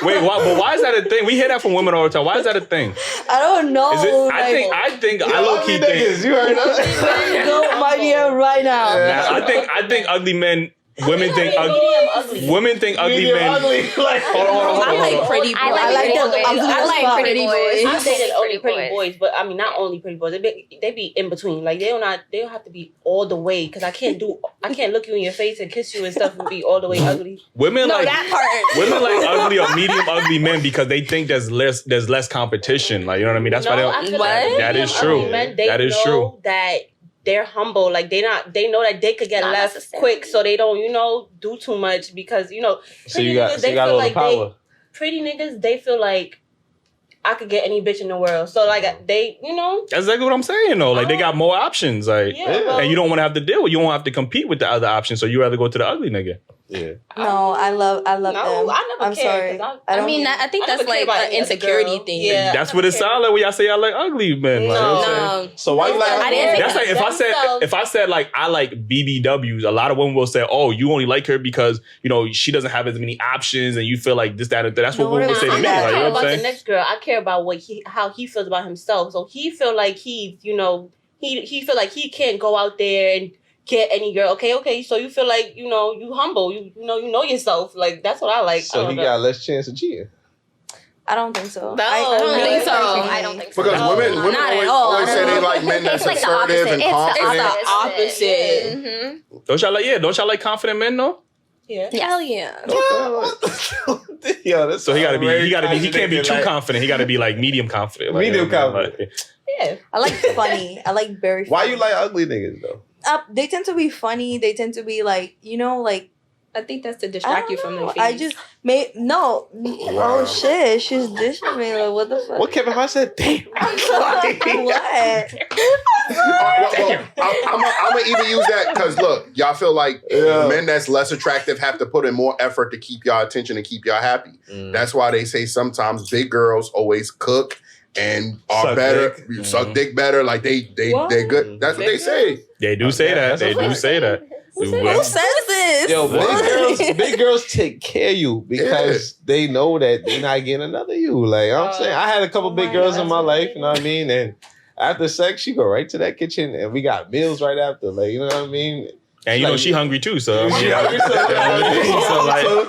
Wait, but why is that a thing? We hear that from women all the time. Why is that a thing? I don't know. Is it? I low key think. You heard that? Go my DM right now. I think ugly men. Women think ugly. Women think ugly Medium men. ugly. Like, hold on. I like pretty boys. I like pretty boys. I'm saying only pretty boys. boys, but I mean not only pretty boys. They be in between. Like they don't have to be all the way because I can't look you in your face and kiss you and stuff and be all the way ugly. Women like that part. Women like ugly or medium ugly men because they think there's less competition. Like, you know what I mean? That's why that is true. That is true. That they're humble, like they know that they could get Not left necessarily. quick, so they don't, do too much because So you got all the power. Pretty niggas, they feel like I could get any bitch in the world. So like they, That's exactly what I'm saying though. Like they got more options, like, and you don't want to have to deal with. You don't have to compete with the other options. So you rather go to the ugly nigga. Yeah. No, I love them. I never I'm cared, sorry. I think that's like an insecurity thing. Yeah, That's what it sounds like when y'all say I like ugly men. Like, you know what I'm saying? So why you like? I didn't That's like if I said like I like BBWs, a lot of women will say, "Oh, you only like her because she doesn't have as many options, and you feel like this, that, and that." That's what women will say to me. I Like, you care know what about I'm the saying? next girl. I care about how he feels about himself. So he feel like he feel like he can't go out there and get any girl. Okay. So you feel like you humble. You know yourself. Like that's what I like. So he got less chance of cheating. I don't think so. No, I don't think so. I don't think so. Because women not at all. always say they like men that's It's like the assertive and opposite. confident. It's the opposite. Mm-hmm. Don't y'all like confident men though? Yeah. Hell yeah. Yo, So he can't be too confident. He got to be like medium confident. Like, Medium confident. Like, Yeah. I like funny. I like very funny. Why you like ugly niggas though? They tend to be funny. They tend to be like, like, I think that's to distract you from the face. I just made no. Oh shit, she's dishing me. Like, what the fuck? What Kevin Hart said? Damn. What? I'm gonna even use that because look, y'all feel like men that's less attractive have to put in more effort to keep y'all attention and keep y'all happy. That's why they say sometimes big girls always cook and are Suck better, dick. suck dick better. Like they're good. That's what they say. they do say that. They do say that. Who Who says this? Yo, big girls take care of you because they know that they're not getting another you. Like I'm saying, I had a couple big girls in my life, you know what I mean? And after sex, she go right to that kitchen and we got meals right after. Like, you know what I mean? And you know she hungry too, so I mean, She hungry,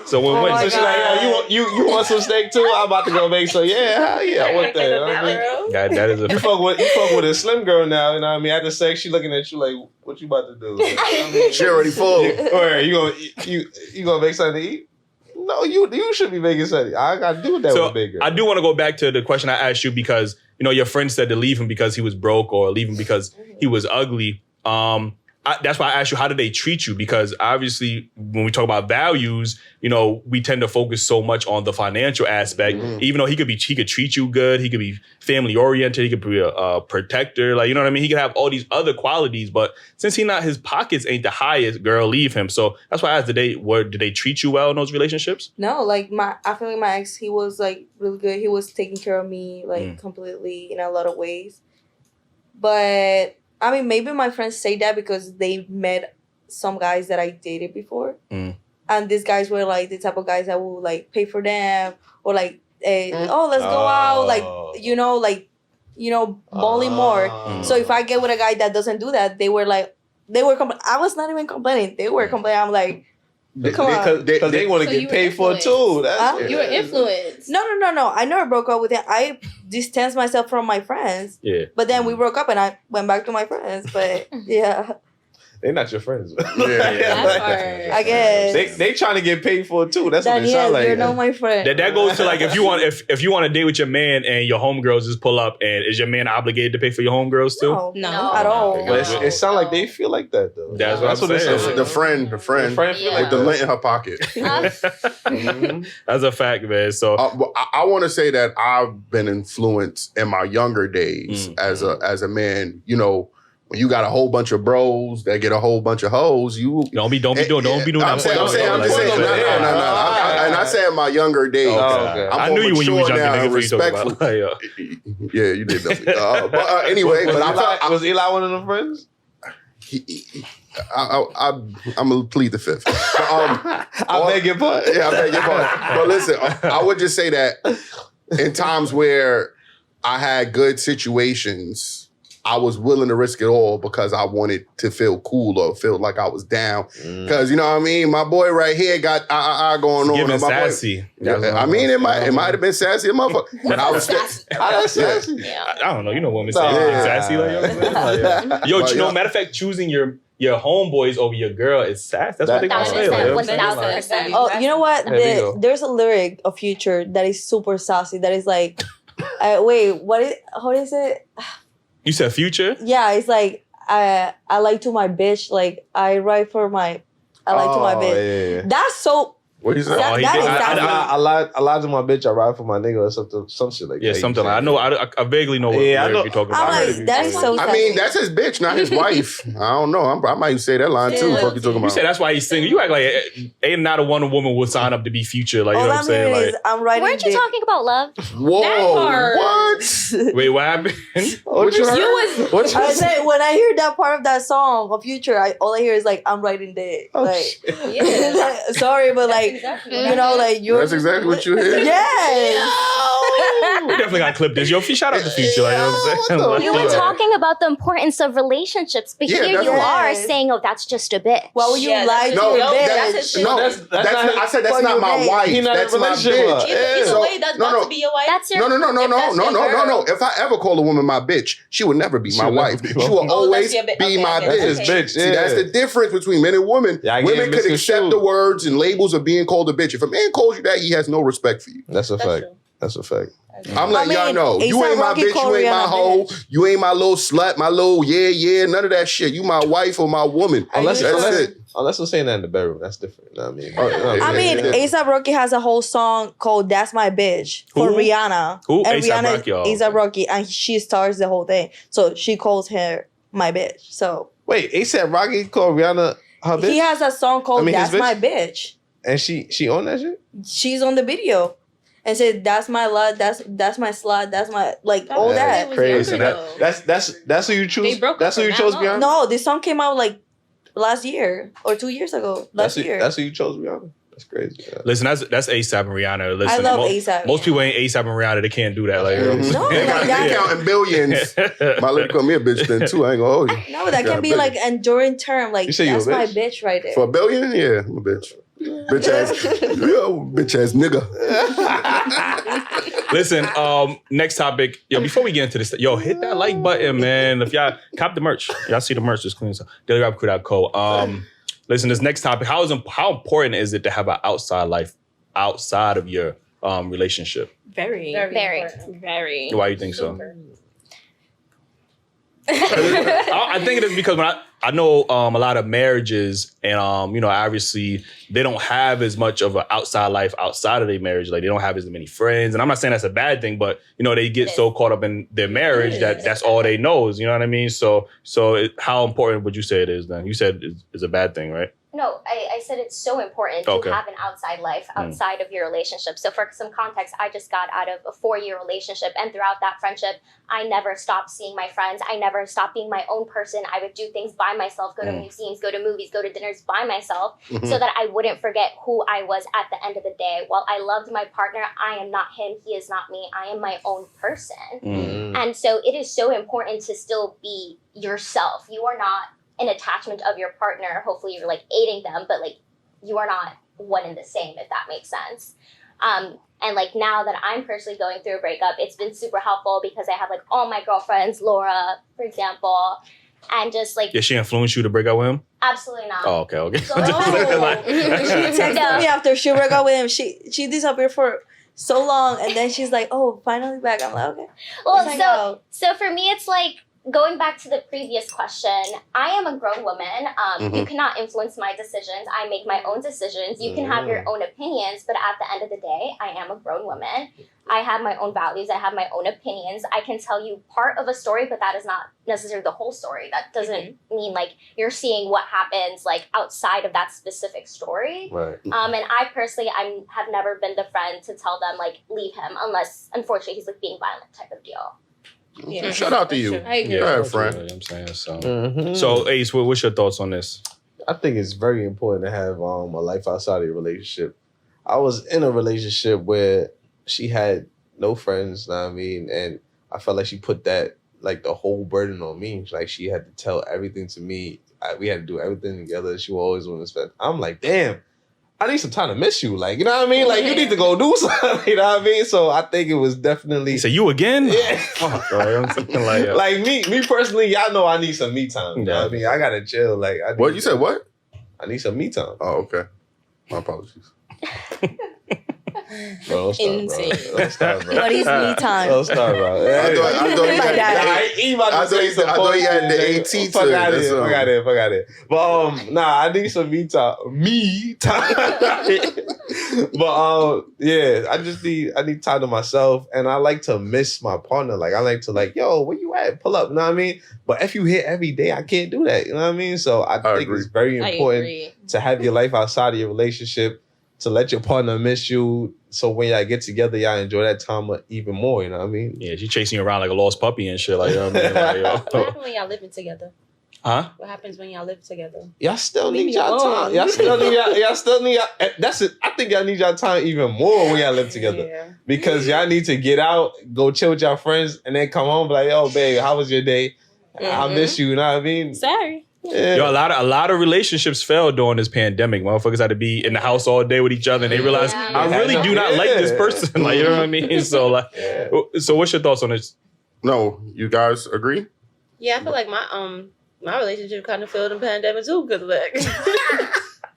so win-win. So she's like, yo, you want some steak too? I'm about to go make some. Yeah, hell yeah, I want that. You know what I mean? That is a You fuck with a slim girl now, you know what I mean? After sex, she looking at you like, what you about to do? Like, you know what I mean? She already full. Or you gonna make something to eat? No, you should be making something. I gotta do that with a big girl. I do want to go back to the question I asked you because your friend said to leave him because he was broke or leave him because he was ugly. That's why I asked you, how did they treat you? Because obviously, when we talk about values, we tend to focus so much on the financial aspect. Mm-hmm. Even though he could treat you good, he could be family oriented, he could be a protector, like, you know what I mean? He could have all these other qualities, but since his pockets ain't the highest, girl, leave him. So that's why I asked, did they treat you well in those relationships? No, like I feel like my ex, he was like really good. He was taking care of me like completely in a lot of ways, but. I mean, maybe my friends say that because they met some guys that I dated before. And these guys were like the type of guys that would like pay for them or like, let's go out. Like, bowling more. So if I get with a guy that doesn't do that, I was not even complaining. They were complaining. I'm like, come on. Because they want to get paid for it too. You were influenced. No. I never broke up with him. I distanced myself from my friends. Yeah. But then we broke up and I went back to my friends. But yeah. They're not your friends. I guess. They trying to get paid for it too. That's what it sounds like. You're not my friend. That goes to like if you want to date with your man and your homegirls just pull up, and is your man obligated to pay for your homegirls too? No, at all. But it sounds like they feel like that though. That's what I'm saying. The friend feel like the lint in her pocket. That's a fact, man. So I want to say that I've been influenced in my younger days as a man. When you got a whole bunch of bros that get a whole bunch of hoes, don't be doing that. I'm saying, and I say in my younger days, I knew you when you were younger, respectful. Yeah, you did know. But anyway, was Eli one of them friends? I'm gonna plead the fifth. But, I beg your pardon. Yeah, I beg your pardon. But listen, I would just say that in times where I had good situations, I was willing to risk it all because I wanted to feel cool or feel like I was down. Because, you know what I mean? My boy right here got going on. Giving my sassy. Boy, I mean, it might have been sassy, motherfucker. But I was sassy. Yeah. I don't know. You know women say sassy. Matter of fact, choosing your homeboys over your girl is sass. That's what they gonna say. 1,000%. Oh, you know what? There's a lyric of Future that is super sassy. That is like, wait, how is it? You said Future? Yeah, it's like I like to my bitch. Like I like to my bitch. Yeah. That's so. What you say? I lied to my bitch. I ride for my nigga or some shit like that. Yeah, something like that. I know. I vaguely know what you're talking about. I'm like, that is so sassy. I mean, that's his bitch, not his wife. I don't know. I might say that line too. What you talking about? You said that's why he's single. You act like ain't not a woman would sign up to be Future. Like, you know what I'm saying? Like, I'm writing. Weren't you talking about love? Whoa! What? Wait, what happened? I said when I hear that part of that song of Future, all I hear is like I'm writing dick. Sorry, but like. Exactly. That's exactly what you hear. Yes. We definitely gotta clip this. Yo, shout out to Future. Like, you know what I'm saying? You were talking about the importance of relationships, but here you are saying, "Oh, that's just a bit." Why would you lie to your bitch? I said that's not my wife. That's my bitch. Either way, that's about to be your wife. That's your No. If I ever call a woman my bitch, she would never be my wife. She will always be my bitch. See, that's the difference between men and women. Women could accept the words and labels of being called a bitch. If a man calls you that, he has no respect for you. That's a fact. That's a fact. I'm letting y'all know. You ain't my bitch, you ain't my hoe, you ain't my little slut, my little none of that shit. You my wife or my woman. Unless we're saying that in the bedroom, that's different. You know what I mean? A$AP Rocky has a whole song called "That's My Bitch" for Rihanna. Who? And A$AP Rihanna, A$AP Rocky, and she stars the whole thing. So she calls her my bitch. So wait, A$AP Rocky called Rihanna her bitch? He has a song called "That's My Bitch." And she on that shit? She's on the video. And said, "That's my love. That's my slut. That's my all that." Crazy. That's who you choose. That's who you chose, Beyonce. No, this song came out like last year or 2 years ago. Last year. That's who you chose, Rihanna. That's crazy. Yeah. Listen, that's ASAP and Rihanna. Listen, I love ASAP. Most people ain't ASAP and Rihanna. They can't do that. Like, No, They counting billions. My lady called me a bitch then too. I ain't gonna hold you. No, that can be like enduring term. Like, You say you that's a my bitch? bitch right there. For $1 billion, yeah, I'm a bitch. Bitch ass nigga. Listen, next topic. Yo, before we get into this, yo, hit that like button, man. If y'all cop the merch, y'all see the merch is clean. So Dailyrapupcrew.co. Listen, this next topic. How important is it to have an outside life outside of your relationship? Very. Very. Why do you think so? I think it is because when I know a lot of marriages and obviously they don't have as much of an outside life outside of their marriage. Like they don't have as many friends. And I'm not saying that's a bad thing, but they get so caught up in their marriage that that's all they know is, you know what I mean? So how important would you say it is then? You said it's a bad thing, right? No, I said it's so important to have an outside life outside of your relationship. So for some context, I just got out of a 4-year relationship. And throughout that friendship, I never stopped seeing my friends. I never stopped being my own person. I would do things by myself, go to museums, go to movies, go to dinners by myself so that I wouldn't forget who I was at the end of the day. While I loved my partner, I am not him. He is not me. I am my own person. And so it is so important to still be yourself. You are not an attachment of your partner. Hopefully you're like aiding them, but like you are not one and the same, if that makes sense. And like now that I'm personally going through a breakup, it's been super helpful because I have like all my girlfriends, Laura, for example, and just like... Did she influence you to break up with him? Absolutely not. Oh, okay. She texted me after she broke up with him. She disappeared for so long, and then she's like, "Oh, finally back." I'm like, okay. Well, so for me, it's like going back to the previous question. I am a grown woman. You cannot influence my decisions. I make my own decisions. You can have your own opinions, but at the end of the day, I am a grown woman. I have my own values. I have my own opinions. I can tell you part of a story, but that is not necessarily the whole story. That doesn't mean like you're seeing what happens like outside of that specific story. Right. And I personally, have never been the friend to tell them like leave him unless unfortunately he's like being violent type of deal. Yeah. Shout out to you. I agree. Yeah, friend. You know what I'm saying? So Ace, what's your thoughts on this? I think it's very important to have a life outside of your relationship. I was in a relationship where she had no friends, know what I mean? And I felt like she put that, like, the whole burden on me. Like, she had to tell everything to me. We had to do everything together. She would always want to spend. I'm like, damn, I need some time to miss you. Like, you know what I mean? Like, you need to go do something, you know what I mean? So I think it was definitely... So you again? Yeah. Fuck, right? I'm something like that. Like, me personally, y'all know I need some me time. You know what I mean? I gotta chill. Like, What? You said what? I need some me time. Oh, okay. My apologies. Bro, don't start, Insane. bro. Don't start, bro. What is me time? Don't start, bro. I thought you My had dad. I thought you had the AT to Fuck it. out of That's here. all. Fuck out of here. Fuck out of here. But nah, I need some me time. Me time. But yeah, I need time to myself, and I like to miss my partner. Like I like to yo, where you at? Pull up. You know what I mean? But if you hit every day, I can't do that. You know what I mean? So I think agree. it's very important to have your life outside of your relationship, to let your partner miss you. So when y'all get together, y'all enjoy that time even more. You know what I mean? Yeah, she chasing you around like a lost puppy and shit. Like, you know what I mean? Like, What happens when y'all living together? Huh? What happens when y'all live together? Y'all still Leave need me y'all alone. time. Y'all still need that's it. I think y'all need y'all time even more when y'all live together. Yeah. Because y'all need to get out, go chill with y'all friends, and then come home and be like, yo, babe, how was your day? I miss you, you know what I mean? Sorry. Yeah. Yo, a lot of relationships failed during this pandemic. Motherfuckers had to be in the house all day with each other, and they realized I really do not like this person. Like, you know what I mean? So so what's your thoughts on this? No, you guys agree? Yeah, I feel like my relationship kind of failed in pandemic too because like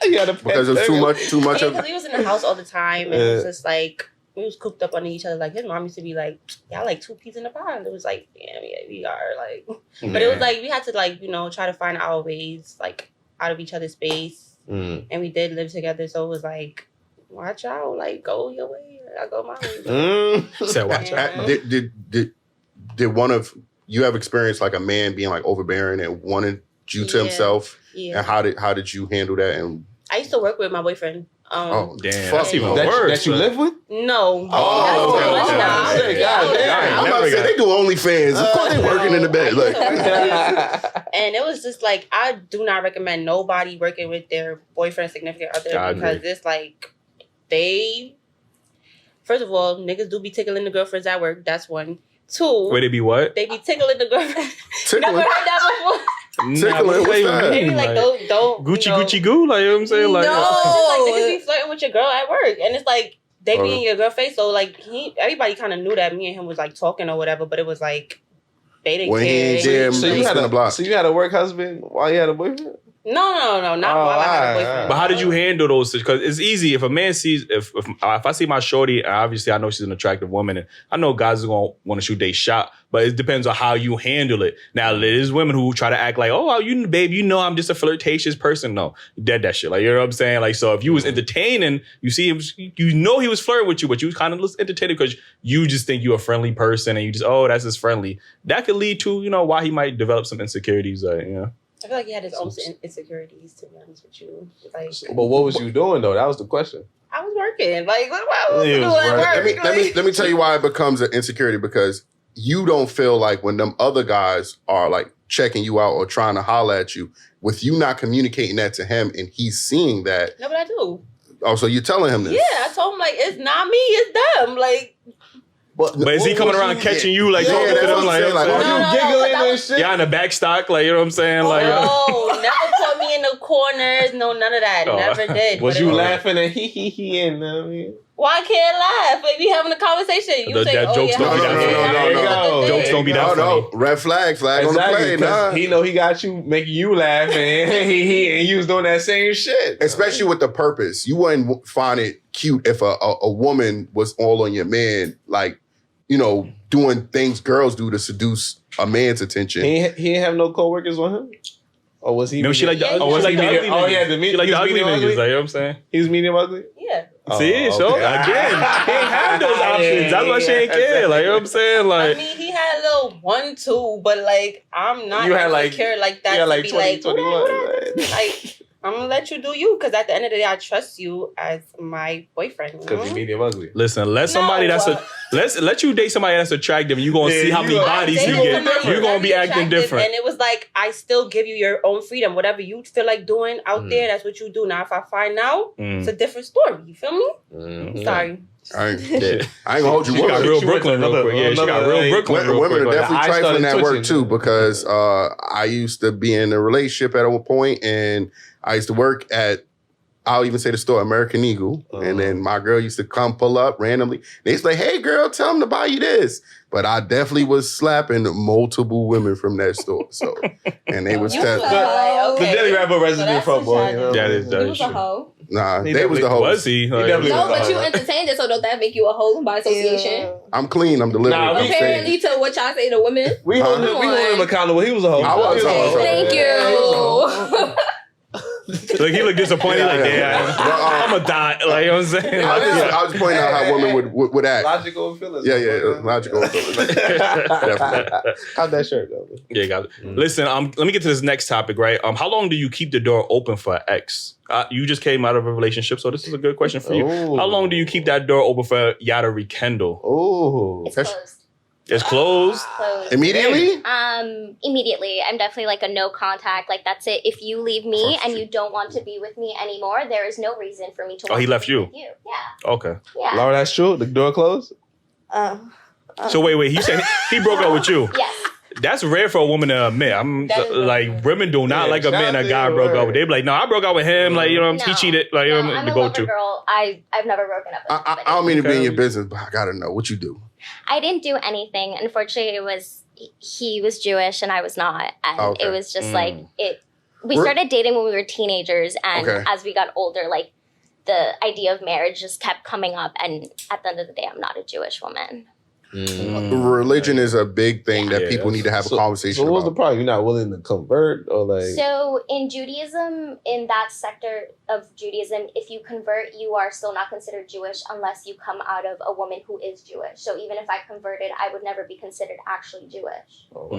Because there's too much of because we was in the house all the time and it was just like we was cooped up on each other. Like his mom used to be like, y'all like two peas in a pod. It was like, yeah, we are like, but it was like we had to like try to find our ways like out of each other's space, and we did live together. So it was like, watch out, like go your way, I go my way. Said watch out. Did one of you have experienced like a man being like overbearing and wanted you to himself? Yeah. And how did you handle that? And I used to work with my boyfriend Oh, Damn, fuck that's even no. worse. That you live with? No. Oh, That's too much okay. now. Shit, God damn. I'm about to say they do OnlyFans. Of course they working in the bed. Like, And it was just like, I do not recommend nobody working with their boyfriend, significant other, I because agree. it's like first of all, niggas do be tickling the girlfriends at work. That's one. Two, Would it be what? they be tickling the girlfriend. You never tickling. heard that before? Tickling, what's that? They be like, don't Gucci, you know, Gucci, goo, like, you know what I'm saying? Like, No, it's just like niggas be flirting with your girl at work, and it's like they be in your girl face. So like everybody kind of knew that me and him was like talking or whatever, but it was like they didn't When he care. ain't there, So you, had a work husband while you had a boyfriend? No, not while I had a boyfriend. But how did you handle those? Because it's easy if a man sees if I see my shorty, obviously I know she's an attractive woman, and I know guys are gonna want to shoot their shot. But it depends on how you handle it. Now there's women who try to act like, oh, you babe, you know I'm just a flirtatious person. No, you dead that shit. Like, you know what I'm saying? Like, so if you was entertaining, you see him, you know he was flirting with you, but you was kind of entertaining because you just think you're a friendly person, and you just, oh, that's just friendly. That could lead to, why he might develop some insecurities. I feel like he had his own insecurities, to be honest with you. Like, But what was you doing though? That was the question. I was working. Like, what was He doing was at working. work? Let me tell you why it becomes an insecurity, because you don't feel like when them other guys are like checking you out or trying to holler at you, with you not communicating that to him and he's seeing that. No, but I do. Oh, so you're telling him this? Yeah, I told him like it's not me, it's them. Like, But is he coming around catching you, like, Yeah, talking to that's them, what I'm saying, like, you know what are I'm you saying? giggling and shit? Yeah, in the back stock, like, you know what I'm saying? Like, no, never put me in the corners. No, none of that. Oh. Never did. Was But you it laughing and he and I mean? Why I can't laugh? Like, we having a conversation. You say, That oh, jokes yeah, don't be that funny. No. Jokes don't be that funny. No, red flag on the Exactly, play. 'cause Nah. he know he got you making you laugh, and and you was doing that same shit. Especially with the purpose. You wouldn't find it cute if a woman was all on your man, like, doing things girls do to seduce a man's attention. He ain't have no coworkers with him? Or was he? No, she like the ugly. was She like the ugly. Oh, yeah, She like the ugly niggas. Like, you know what I'm saying? He was medium ugly? Yeah. See, so okay. again, he ain't have those options. That's why she ain't care. Like, you know what I'm saying? I Like, mean, he had a little 1-2, but like, I'm not You had, like- insecure like that You had to like be 20, like, 21. like, I'm gonna let you do you, because at the end of the day, I trust you as my boyfriend. Because he medium ugly. listen, let somebody let you date somebody that's attractive, and you gonna see how many bodies you get. You're gonna be acting different. And it was like, I still give you your own freedom. Whatever you feel like doing out there, that's what you do. Now, if I find out, it's a different story. You feel me? Mm-hmm. Sorry. I ain't gonna hold you. She got Women, real Brooklyn real quick. Yeah, she got real Brooklyn real women quick. are Like, definitely I trifling started at work twitching. too, because I used to be in a relationship at one point, and I used to work at, I'll even say the store, American Eagle. And then my girl used to come pull up randomly. They used to like, hey girl, tell them to buy you this. But I definitely was slapping multiple women from that store. So, and they was You telling, was like, The okay. Daily Rapper resident that's fuck boy. what You y'all know? That is You was a true. hoe. nah, He they was the definitely host. Was he? Like, definitely No, was but a you hoe. entertained it, so don't that make you a hoe by association? I'm clean. I'm delivering. Nah, I'm we- saying. Apparently, to what y'all say to women. We hold him accountable. He was a hoe. I was. He a hoe. Thank Yeah, he was a hoe. you. Like, he looked disappointed. Like, damn, I'm gonna die. Like, you know what I'm saying? I was pointing out how women would act. Logical feelings. Yeah, logical feelings. Definitely. How'd that shirt go? Yeah, guys. Listen, let me get to this next topic, right? How long do you keep the door open for an ex? You just came out of a relationship, so this is a good question for you. Ooh. How long do you keep that door open for y'all to rekindle? Ooh. It's That's- closed. It's closed. Closed. Immediately? Immediately. I'm definitely like a no contact. Like, that's it. If you leave me and you don't want to be with me anymore, there is no reason for me to. Oh, he want left to be you? with you. Yeah. Okay. Yeah. Laura, that's true? The door closed? So wait. He said he broke up with you. Yes. That's rare for a woman to admit. That is Like, women do not Yeah, like admitting a shout guy out to broke you, up with. They be like, no, I broke up with him. Like, you know, he No. cheated. Like, you No, know, I'm the a lover go-to. girl. I've never broken up with I somebody. don't mean to be in Okay. your business, but I gotta know what you do. I didn't do anything. Unfortunately, he was Jewish and I was not, and Okay. it was just like it. We We're- started dating when we were teenagers, and Okay. as we got older, like the idea of marriage just kept coming up. And at the end of the day, I'm not a Jewish woman. Religion is a big thing that Yeah, people need to have a conversation So what was the about. problem? You're not willing to convert or like... So in Judaism, in that sector of Judaism, if you convert, you are still not considered Jewish unless you come out of a woman who is Jewish. So even if I converted, I would never be considered actually Jewish. Oh, wow.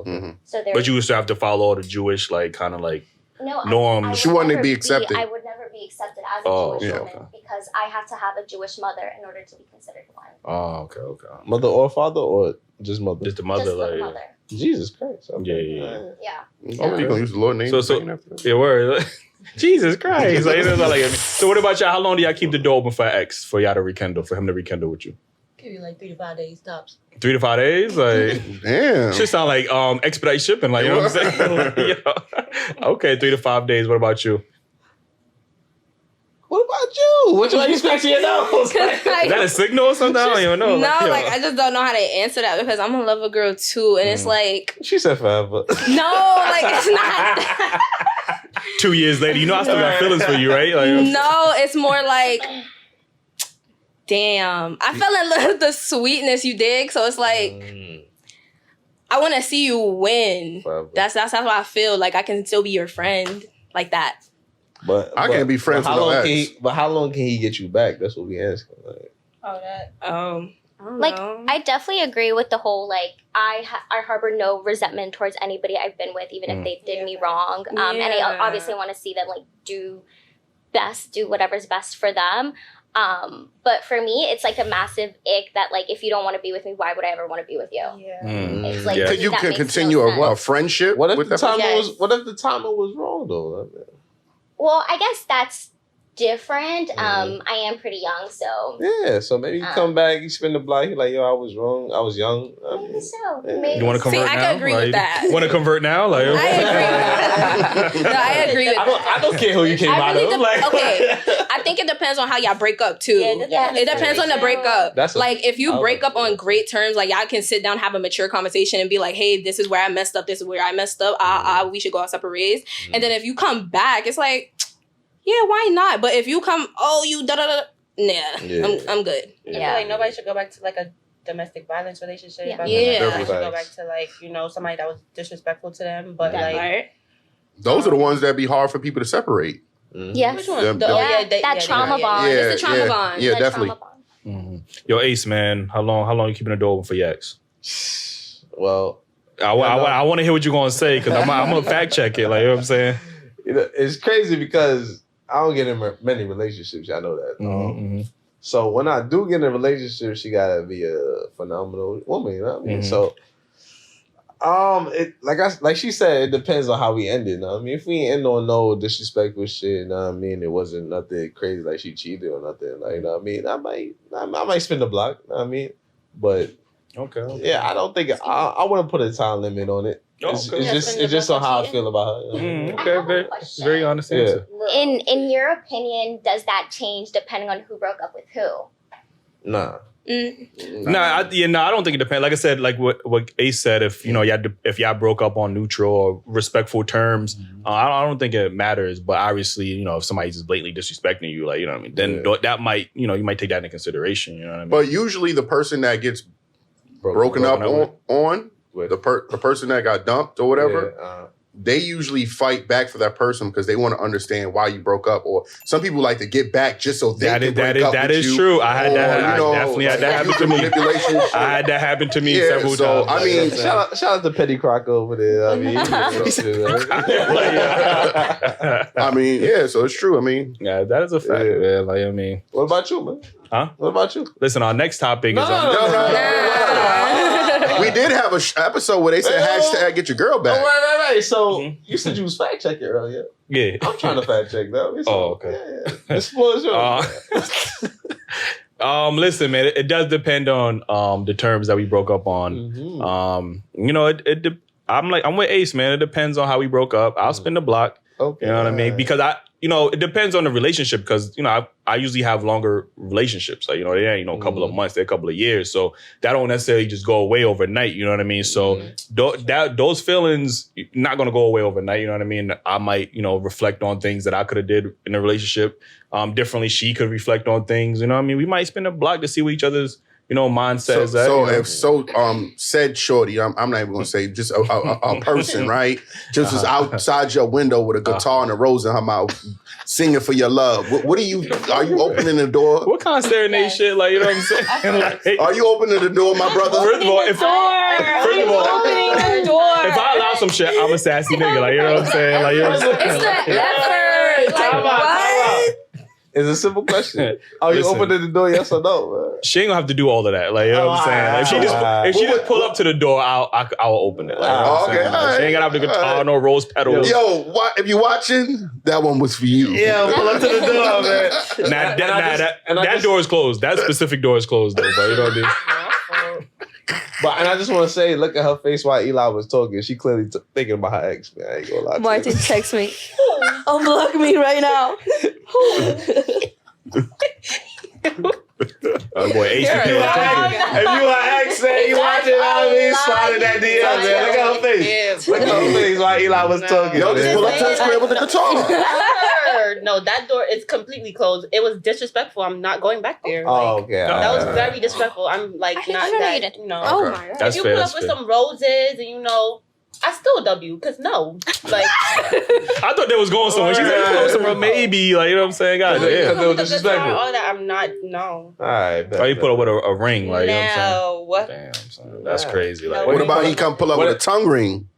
Okay. Mhm. So there. But you used to have to follow all the Jewish, like, kind of like no, norms. She wanted to never be accepted. I would never be accepted as a Jewish yeah, woman because I have to have a Jewish mother in order to be considered one. Oh, okay. Mother or father or just mother? Just the mother, Just like the mother. Jesus Christ. Okay. Yeah. Yeah. Oh, you gonna use the Lord name? So yeah, word. Jesus Christ. Like, it's not like, so what about y'all? How long do y'all keep the door open for X for y'all to rekindle, for him to rekindle with you? Give you like 3 to 5 days tops. 3 to 5 days? Like, Damn. shit sound like expedite shipping. Like, you know what I'm saying? Like, yo. Okay, 3 to 5 days. What about you? What about you? Which one you scratching your nose? Like, Is that a signal or something? I don't even know. no, yo. like I just don't know how to answer that because I'm a lover girl too, and it's like She said forever. no, like it's not. 2 years later, you know I still got feelings for you, right? Like, No, it's more like, damn, I fell in love with the sweetness you dig, so it's like I want to see you win. Forever. That's how I feel. Like I can still be your friend, like that. But I can't be friends with no ex. But how long can he get you back? That's what we asking. Like, Oh, that. I don't Like, know. I definitely agree with the whole, like, I harbor no resentment towards anybody I've been with, even if they did me wrong. And I Yeah. obviously want to see them, like, do whatever's best for them. But for me, it's, like, a massive ick that, like, if you don't want to be with me, why would I ever want to be with you? Yeah. It's like, Yeah. to Could me, you that can makes continue no a sense. friendship what if with the that timing person? Yes. was? What if the timing was wrong though? Well, I guess that's different. I am pretty young, so Yeah. So maybe you come back, you spin the block. You like, yo, I was wrong. I was young. I maybe mean, so. yeah. Maybe you want to so. convert I now? could agree with that. Want to convert now? Like, I agree. No, I agree with that. I don't care who you came I out really of. Like, okay. I think it depends on how y'all break up too. Yeah, It depends on the breakup. That's a- Like if you I break like up on that. great terms, like y'all can sit down, have a mature conversation, and be like, "Hey, this is where I messed up. This is where I messed up. We should go our separate ways." And then if you come back, it's like, yeah, why not? But if you come, you da da da, nah, Yeah. I'm good. I feel like nobody should go back to like a domestic violence relationship. Yeah. I feel like Yeah. nobody should go back to like, somebody that was disrespectful to them. But That like, Right? Those are the ones that be hard for people to separate. Yes. which one? Them- The- them- That trauma bond. Yeah, It's a trauma yeah, bond. yeah, That definitely. trauma bond. Yo, Ace, man, how long you keeping the door open for your ex? Well, I want to hear what you're gonna say because I'm gonna fact check it. Like, you know what I'm saying? it's crazy because I don't get in many relationships. I know that. So when I do get in a relationship, she gotta be a phenomenal woman. You know what I mean? So, it like she said, it depends on how we ended. You know what I mean? If we end on no disrespectful shit, you know what I mean? It wasn't nothing crazy like she cheated or nothing. Like, you know what I mean? I might spin the block. You know what I mean? But Okay. yeah, I don't think I wouldn't put a time limit on it. It's Okay. it's just on how I feel about her. Okay, very honest answer. In your opinion, does that change depending on who broke up with who? Nah. I don't think it depends. Like I said, like what Ace said, if y'all broke up on neutral or respectful terms, I don't think it matters. But obviously, if somebody's just blatantly disrespecting you, like, you know what I mean, then that might, you might take that into consideration. You know what I mean? But usually the person that gets broken up on with the person that got dumped or whatever, they usually fight back for that person because they want to understand why you broke up. Or some people like to get back just so they can break up that with is you. true. I had that. Or, I definitely had that happen to me. Manipulation. I had that happen to me Yeah, several so, times. I mean, shout out to Petty Crocker over there. I mean, I mean, yeah, so it's true. I mean, yeah, that is a fact, man. Like, I mean, what about you, man? Huh? What about you? Listen, our next topic is we did have an episode where they said hashtag get your girl back. Right. So you said you was fact checking earlier. Yeah. I'm trying to fact check now. Okay. Yeah. This floor is yours. Listen, man, it does depend on the terms that we broke up on. I'm with Ace, man. It depends on how we broke up. I'll spin the block. Okay. You know what I mean? Because it depends on the relationship because, I usually have longer relationships. Like, they ain't, a couple of months, they're a couple of years. So that don't necessarily just go away overnight. You know what I mean? So those feelings not going to go away overnight. You know what I mean? I might, reflect on things that I could have did in a relationship differently. She could reflect on things. You know what I mean? We might spin a block to see what each other's, mindset is at. Said shorty, I'm not even gonna say just a person, right? Just was outside your window with a guitar and a rose in her mouth, singing for your love. What are you opening the door? What kind of serenade shit? Like, you know what I'm saying? Like, are you opening the door, my brother? First of all, if Opening the door. if I allow some shit, I'm a sassy nigga. Like, you know what I'm saying? Like, you know what I'm saying? It's the effort. Like, what? It's a simple question. Are you Listen. opening the door? Yes or no? Man? She ain't gonna have to do all of that. Like, you know what I'm saying? Like, if she just pull up to the door, I'll open it. Like, you know what I'm Okay, saying? Like, alright. she ain't gotta have the guitar, no rose petals. Yo, if you watching, that one was for you. Yeah, pull up to the door, man. That door is closed. That specific door is closed, though. But you know what I mean? And I just want to say, look at her face while Eli was talking. She clearly thinking about her ex, man. I ain't gonna lie to Martin, you. text me. Unblock me right now. Oh boy, H. If you an ex, say you watching all these, slide in that DM, man. Look at her face. Look at her face while Eli was talking. Yo, just man. pull up to the square with the guitar. No, that door is completely closed. It was disrespectful. I'm not going back there. Oh, Like, okay. that was very disrespectful. I'm like, I not know that, you didn't. you know. Oh my god. That's If you fair. pull That's up with fair. some roses and, you know, I still W, because no. Like, I thought they was going somewhere. She said, "Close somewhere, maybe." Like, you know what I'm saying? God Yeah. damn. Because it was disrespectful. all that, I'm not, no. All right. Bet, Why you put up with a ring? Like, you know what No. I'm saying? Damn, son. That's crazy. Like, What about he come pull up with a tongue ring?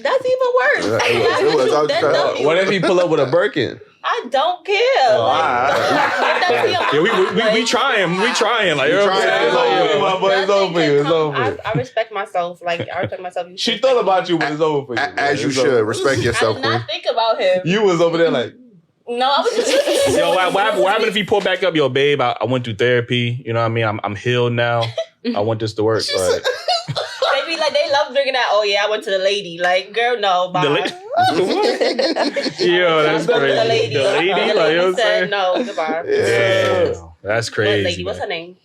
That's even worse. It was- I was That's trying- W. What if he pull up with a Birkin? I don't care. Oh, Like, alright. that's yeah, we trying. We trying. Like, you know what I'm trying. saying? It's Like, over, my boy. It's over for you. It's over for you. I respect myself. Like, I respect myself. You She should thought respect about me. you, but it's over for you. man. As you It's should. over. Respect I yourself, did queen. not think about him. You was over there like, No, I was just. yo, what happened if he pulled back up? Yo, babe, I went through therapy. You know what I mean? I'm healed now. I want this to work. Like, They be like, they love drinking that. Oh yeah, I went to the lady. Like, girl, no, bye. Yo, that's Go to crazy. The lady, The lady, like, you know what I'm said saying? no, goodbye. yeah. Damn, that's What crazy. lady? What's her man. name?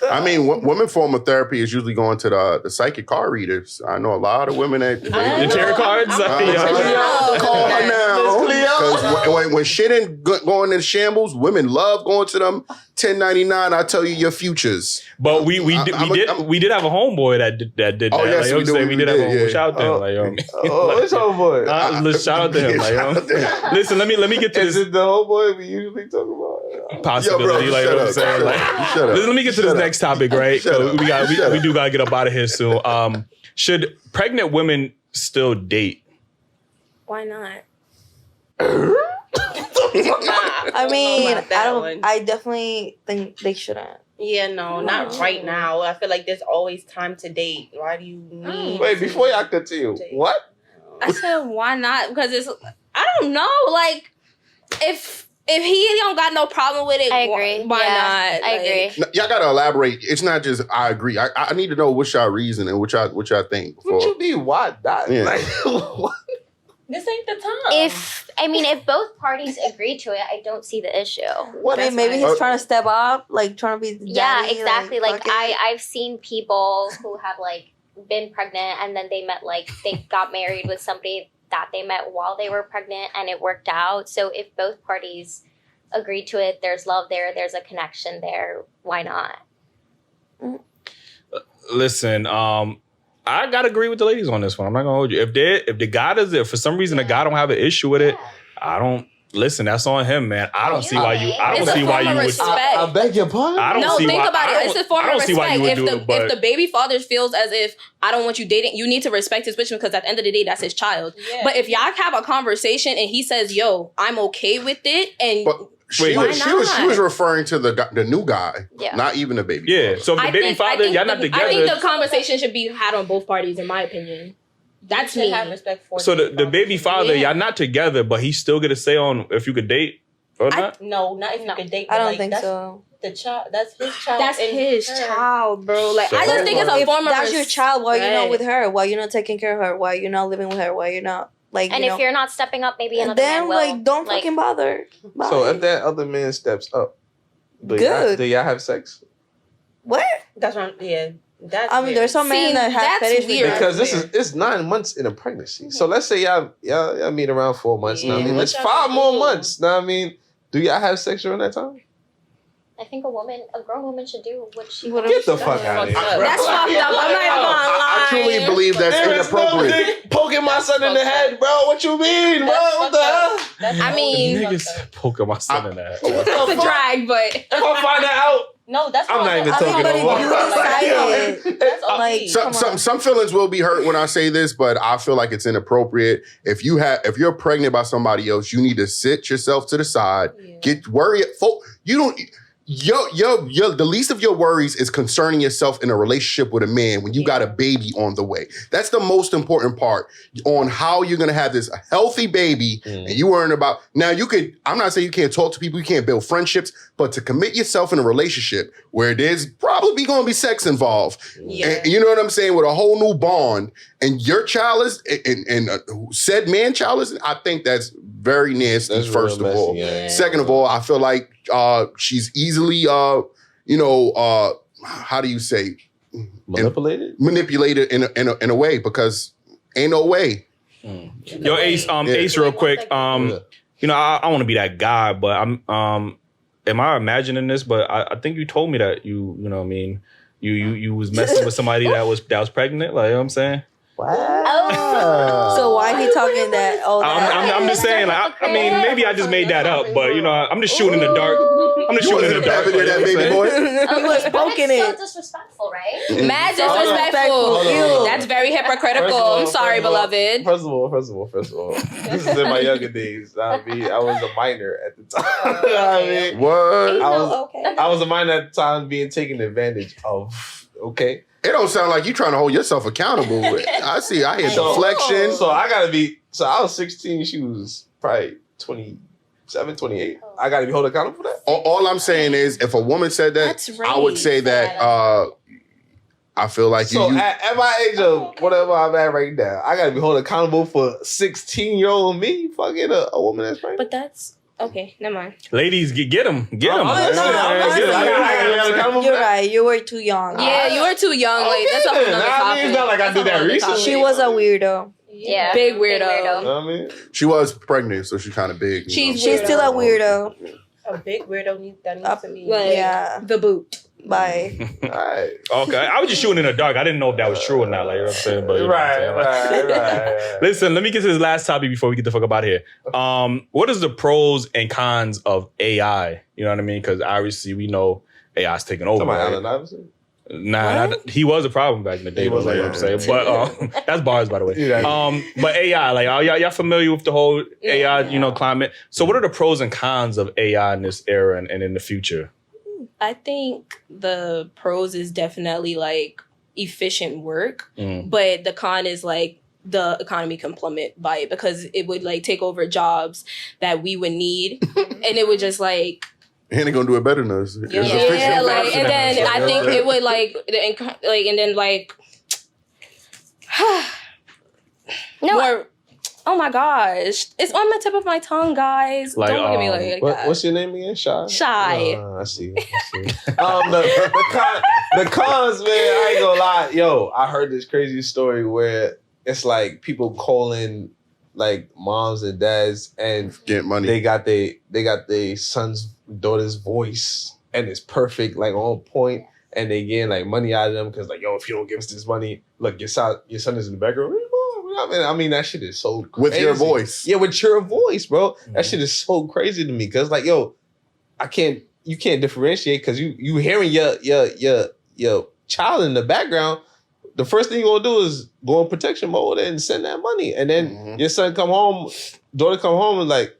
I mean, women form of therapy is usually going to the psychic card readers. I know a lot of women that The tarot cards? call her now. Because when shit ain't going in shambles, women love going to them 1099. I tell you your futures. But we did have a homeboy that did Oh, that. yes, Like, you know we what I'm saying? did, We did have a yeah. homeboy. Shout out to him. Like, yo, Oh, it's homeboy. let's shout out to him. Like, yo. Listen, let me get to Is this it the homeboy we usually talk about? possibility. Yo, bro, like, you know what I'm shut saying? up. Like, Shut up. let me get to this next topic, right? Shut up. We do gotta get up out of here soon. Should pregnant women still date? Why not? I mean, Not that I don't. one. I definitely think they shouldn't. Yeah, no, not right now. I feel like there's always time to date. Why do you need? Wait, before y'all continue, what? I said why not? Because it's I don't know. Like if he don't got no problem with it, I agree. Why Yeah, not? I Like, agree. No, y'all gotta elaborate. It's not just I agree. I need to know what's y'all reason and what y'all think. What you mean? Why not? Yeah. Like, what? This ain't the time. If both parties agree to it, I don't see the issue. What I mean, maybe he's trying to step up, like trying to be. Yeah, daddy, exactly. Like fuck it. I've seen people who have like been pregnant and then they got married with somebody that they met while they were pregnant and it worked out. So if both parties agree to it, there's love there, there's a connection there. Why not? Listen, I gotta agree with the ladies on this one. I'm not gonna hold you. If the guy does it for some reason, the guy don't have an issue with it. I don't. Listen, that's on him, man. I don't see why you. I don't It's a see why form you of would. respect. I beg your pardon? I don't No, see think why. about I it. don't- It's a form I of don't see why you respect. would If do it, but the baby father feels as if I don't want you dating, you need to respect his position because at the end of the day, that's his child. Yeah. But if y'all have a conversation and he says, "Yo, I'm okay with it," and But she Why was not? referring to the new guy, Yeah. not even the baby. yeah. father. So if the baby father, y'all not together. I think the conversation should be had on both parties, in my opinion. That's You should me. have respect for So the baby father, Yeah. y'all not together, but he still get a say on if you could date or not. No, not if you No. could date. I but, don't like, think that's so. The child. That's his child. That's and his her. child, bro. Like So- I just think it's a If form of that's your child, why you're not with respect. her? Why you're not taking care of her? Why you're not living with her? Why you're not like? And you if know, you're not stepping up, maybe another then man will. like don't Like, fucking bother. Bye. So if that other man steps up, do Good. y'all have sex? What? That's right. Yeah. That's. I mean, weird. there's some men See, that have that's fetish with weird. that. Because it's 9 months in a pregnancy. So let's say y'all meet around 4 months. Know what I mean, Yeah. that's What y'all 5 more do? months. Know what I mean, do y'all have sex during that time? I think a grown woman should do what she Whatever Get the she fuck does. out of here. Fucked up. bro. That's fucked up. I'm not even gonna I lie. truly believe that's There is no inappropriate. dick poking my son in the head, bro. What you mean, bro? That's What the fucked hell? up. That's I mean- fucked Niggas up. poking my son in that. What the It's a fuck? drag, but If I find that out, No, that's I'm not even talking but no more. if you decided, That's like, okay. come on. Some feelings will be hurt when I say this, but I feel like it's inappropriate. If you're pregnant by somebody else, you need to sit yourself to the side, get worried. You don't. The least of your worries is concerning yourself in a relationship with a man when you got a baby on the way. That's the most important part on how you're gonna have this healthy baby, and you worrying about. Now I'm not saying you can't talk to people, you can't build friendships, but to commit yourself in a relationship where there's probably gonna be sex involved, and you know what I'm saying, with a whole new bond, and your child is, and said man child is, I think that's very nasty. That's first real of all, messy, yeah. second of all, I feel like she's easily, how do you say, manipulated in a way, because ain't no way. Yo, Ace, real quick. You know, I want to be that guy, but am I imagining this? But I think you told me that you know what I mean, you was messing with somebody that was pregnant. Like, you know what I'm saying? Oh. So why he talking that? Oh, I'm just saying. Like, I mean, maybe I just made that up, but you know, I'm just shooting in the dark. I'm just shooting in the dark. That baby boy. He was poking But it. it's so disrespectful, right? Mad disrespectful. Ew. That's very hypocritical. I'm sorry, beloved. First of all, this is in my younger days. I was a minor at the time. I mean, What? I was a minor at the time being taken advantage of. Okay. It don't sound like you trying to hold yourself accountable. I hear deflection. So I was 16, she was probably 27, 28. I got to be held accountable for that? All I'm saying is, if a woman said that, That's I would say that I feel like So at my age of whatever I'm at right now, I got to be held accountable for 16-year-old me fucking a woman that's pregnant? But that's okay. Never mind. Ladies, get him. You're right. You were too young. Yeah, you were too young. Like that's a whole nother topic. It's not like I did that recently. She was a weirdo. Yeah. Big weirdo. You know what I mean? she was pregnant, so she's kind of big. She's She's still a weirdo. A big weirdo that needs to be. Like, Yeah. the boot. Bye. All right. Okay, I was just shooting in the dark. I didn't know if that was true or not. Like, you know what I'm saying? But, you know what I'm saying? Right. Listen, let me get to this last topic before we get the fuck up out of here. What is the pros and cons of AI? You know what I mean? Because obviously we know AI's taking over. Somebody Right? Allen Iverson? Nah, he was a problem back in the day. He was, you know what I'm saying? But that's bars, by the way. Yeah. But AI, like, y'all familiar with the whole AI, you know, climate? So what are the pros and cons of AI in this era and in the future? I think the pros is definitely like efficient work, but the con is like the economy can plummet by it because it would like take over jobs that we would need, and it would just like. And they're gonna do it better than us. Yeah, like, and then I think it would like, and then like, more. Oh my gosh, it's on the tip of my tongue, guys. Like, don't look at me like that. What's your name again? Shy? Shy. I see. The cons, man, I ain't gonna lie. Yo, I heard this crazy story where it's like people calling like moms and dads and Get money. they got their son's daughter's voice and it's perfect, like on point, and they getting like money out of them because like, yo, if you don't give us this money, look, your son is in the background. I mean, that shit is so crazy. With your voice. Yeah, with your voice, bro. That shit is so crazy to me. Cause like, yo, you can't differentiate because you hearing your child in the background. The first thing you're gonna do is go in protection mode and send that money. And then your son come home, daughter come home and like,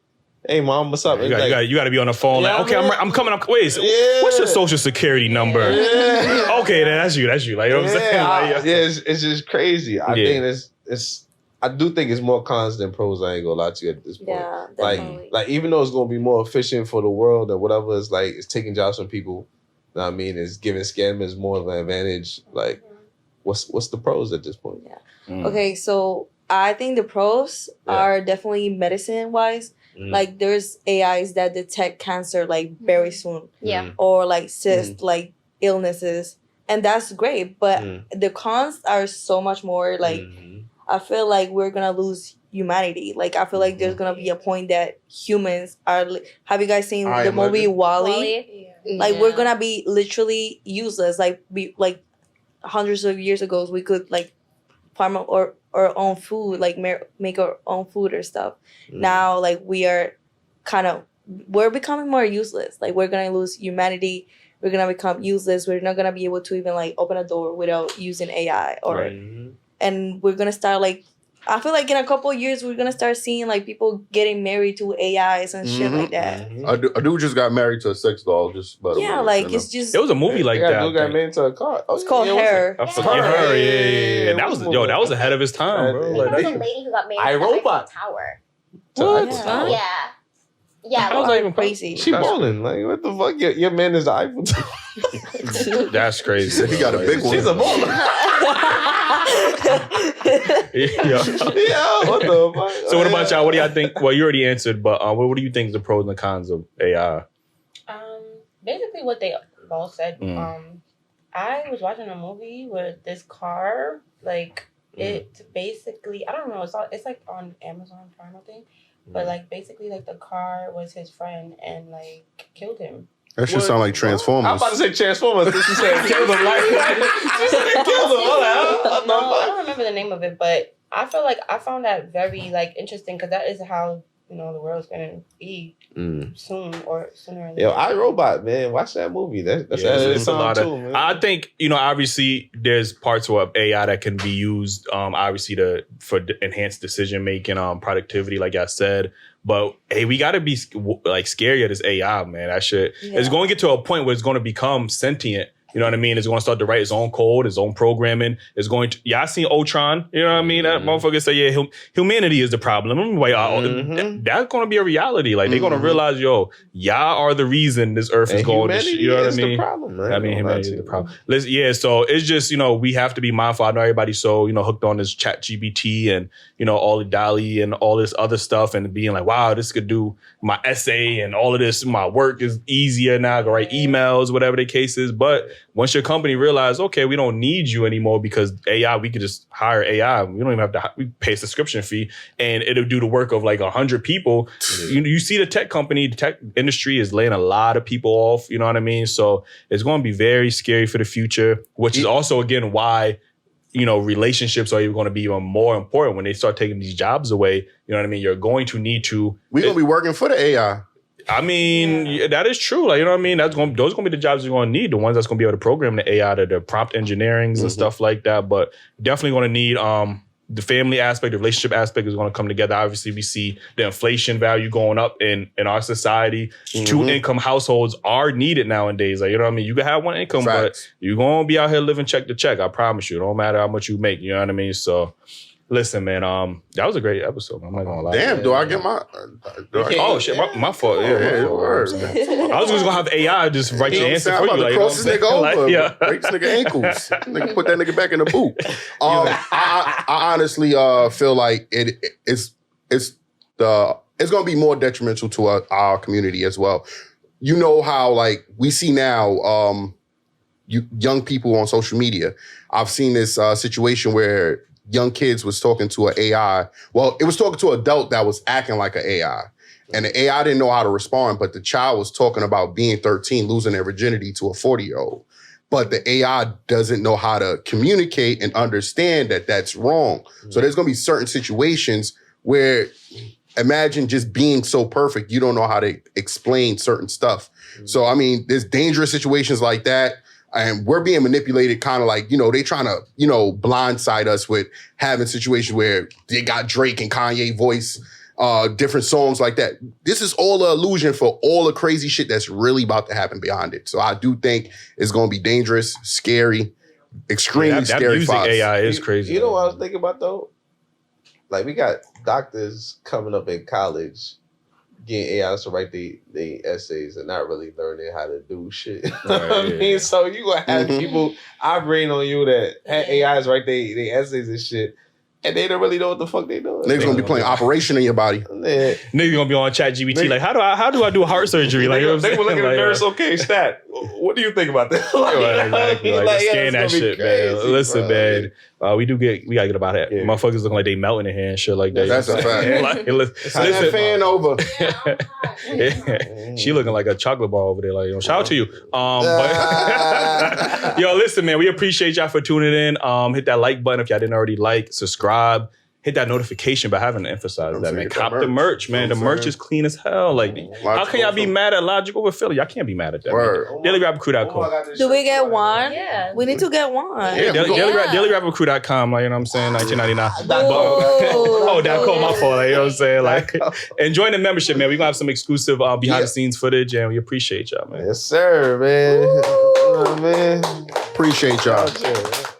hey mom, what's up? You got to be on the phone. Yeah, like, okay, man. I'm coming up. Wait, what's your social security number? Yeah. Okay, then that's you. Like, you know what I'm saying? Like, It's just crazy. I think I do think it's more cons than pros. I ain't gonna lie to you at this point. Yeah, definitely. Like even though it's gonna be more efficient for the world or whatever, it's like it's taking jobs from people. You know what I mean, it's giving scammers more of an advantage. Like, what's the pros at this point? Yeah. Okay, so I think the pros are definitely medicine wise. Like there's AIs that detect cancer like very soon. Yeah. Or like cysts, like illnesses. And that's great. But the cons are so much more like I feel like we're gonna lose humanity. Like I feel like there's gonna be a point that humans are have you guys seen the movie WALL-E? Like we're gonna be literally useless. Like hundreds of years ago we could like farm our own food, like make our own food or stuff. Now like we're becoming more useless. Like we're gonna lose humanity. we're gonna become useless. We're not gonna be able to even like open a door without using AI, or Right. and we're gonna start like. I feel like in a couple of years we're gonna start seeing like people getting married to AIs and shit like that. A dude just got married to a sex doll. Just by the way, Yeah, like you know? it's just. It was a movie like that. Dude got made into a car. Oh, It's called what's Her. I forget her. Yeah. That was What's that was ahead of his time, bro. Yeah. There Like, was a lady who got married I, to the Eiffel Robot. Tower. what? Yeah. Yeah. Yeah. How's Like, that even crazy? She balling. Like, what the fuck? Your man is the Eiffel Tower. That's crazy. He got a big one. She's a baller. Yeah. Yeah, what the fuck? So what about y'all? What do y'all think? Well, you already answered, but what do you think is the pros and the cons of AI? Basically what they all said. Mm. I was watching a movie with this car, like it basically, I don't know, it's like on Amazon Prime, I think. But like basically like the car was his friend and like killed him. That should sound like Transformers. I'm about to say Transformers. She said kill them like she said they killed them. No, I don't remember the name of it, but I feel like I found that very like interesting because that is how the world's gonna be soon or sooner. Or later. Yo, iRobot, man, watch that movie. That's It's a lot of. too, man. I think obviously there's parts of AI that can be used, obviously for enhanced decision making, productivity, like I said. But hey, we got to be like scary of this AI, man. That shit is going to get to a point where it's going to become sentient. You know what I mean? It's going to start to write its own code, its own programming. It's going to, I seen Ultron. You know what I mean? That motherfucker say, yeah, humanity is the problem. I'm like, that's going to be a reality. Like, they're going to realize, yo, y'all are the reason this earth is going to shit. You know what I mean? The problem, man. I mean, humanity is the problem. So it's just, we have to be mindful. I know everybody's so, hooked on this chat GBT and, all the DALL-E and all this other stuff and being like, wow, this could do my essay and all of this. My work is easier now. I can write emails, whatever the case is. But once your company realizes, okay, we don't need you anymore because AI, we could just hire AI. We don't even have to we pay a subscription fee and it'll do the work of like 100 people. You see the tech industry is laying a lot of people off. You know what I mean? So it's going to be very scary for the future, which is also, again, why relationships are even going to be even more important when they start taking these jobs away. You know what I mean? You're going to need to. We're going to be working for the AI. I mean, that is true. Like, you know what I mean? Those are going to be the jobs you're going to need. The ones that's going to be able to program the AI, the prompt engineerings and stuff like that. But definitely going to need the family aspect, the relationship aspect is going to come together. Obviously, we see the inflation value going up in our society. Two-income households are needed nowadays. Like, you know what I mean? You can have one income, but you're going to be out here living check to check. I promise you. It don't matter how much you make. You know what I mean? So, listen, man, that was a great episode. I'm not going to lie. Damn, do I get my... oh, shit, my fault. Yeah, word. I was just going to have AI just write your answer for you. Like, cross this nigga over. Like, break this nigga ankles. Nigga put that nigga back in the boot. I honestly feel like it's going to be more detrimental to our community as well. You know how, like, we see now young people on social media. I've seen this situation where young kids was talking to an AI. Well, it was talking to an adult that was acting like an AI. And the AI didn't know how to respond, but the child was talking about being 13, losing their virginity to a 40-year-old. But the AI doesn't know how to communicate and understand that that's wrong. So there's going to be certain situations where imagine just being so perfect, you don't know how to explain certain stuff. So, I mean, there's dangerous situations like that. And we're being manipulated kind of like, they trying to, blindside us with having situations where they got Drake and Kanye voice, different songs like that. This is all an illusion for all the crazy shit that's really about to happen behind it. So I do think it's going to be dangerous, scary, extremely scary. Using AI is crazy. You know what I was thinking about, though? Like, we got doctors coming up in college getting AI to write the essays and not really learning how to do shit. So you gonna have people operating on you that have AIs write they essays and shit, and they don't really know what the fuck they doing. Niggas gonna be playing Operation in your body. Niggas gonna be on chat GBT like, how do I do heart surgery? Like, they will look at the nurse. Okay, stat. What do you think about that? Scan that shit, crazy, man. Listen, man. We gotta get about that. Motherfuckers looking like they melting in here and shit like that. That's a fact. Listen, that fan over. She looking like a chocolate bar over there. Like, shout out to you. But yo, listen, man. We appreciate y'all for tuning in. Hit that like button if y'all didn't already like. Subscribe. hit that notification, but having to emphasize that, man. Get Cop the merch, man. The merch is clean as hell. Like, how can y'all be mad at Logical with Philly? Y'all can't be mad at that. Dailyrapupcrew.com. Do we get one? Yeah. We need to get one. Yeah, Dailyrapupcrew.com, like, you know what I'm saying? $19.99. Oh, My fault. Like, you know what I'm saying? Like, and join the membership, man. We're going to have some exclusive behind the scenes footage, and we appreciate y'all, man. Yes, sir, man. You know what I mean? Appreciate y'all. Okay.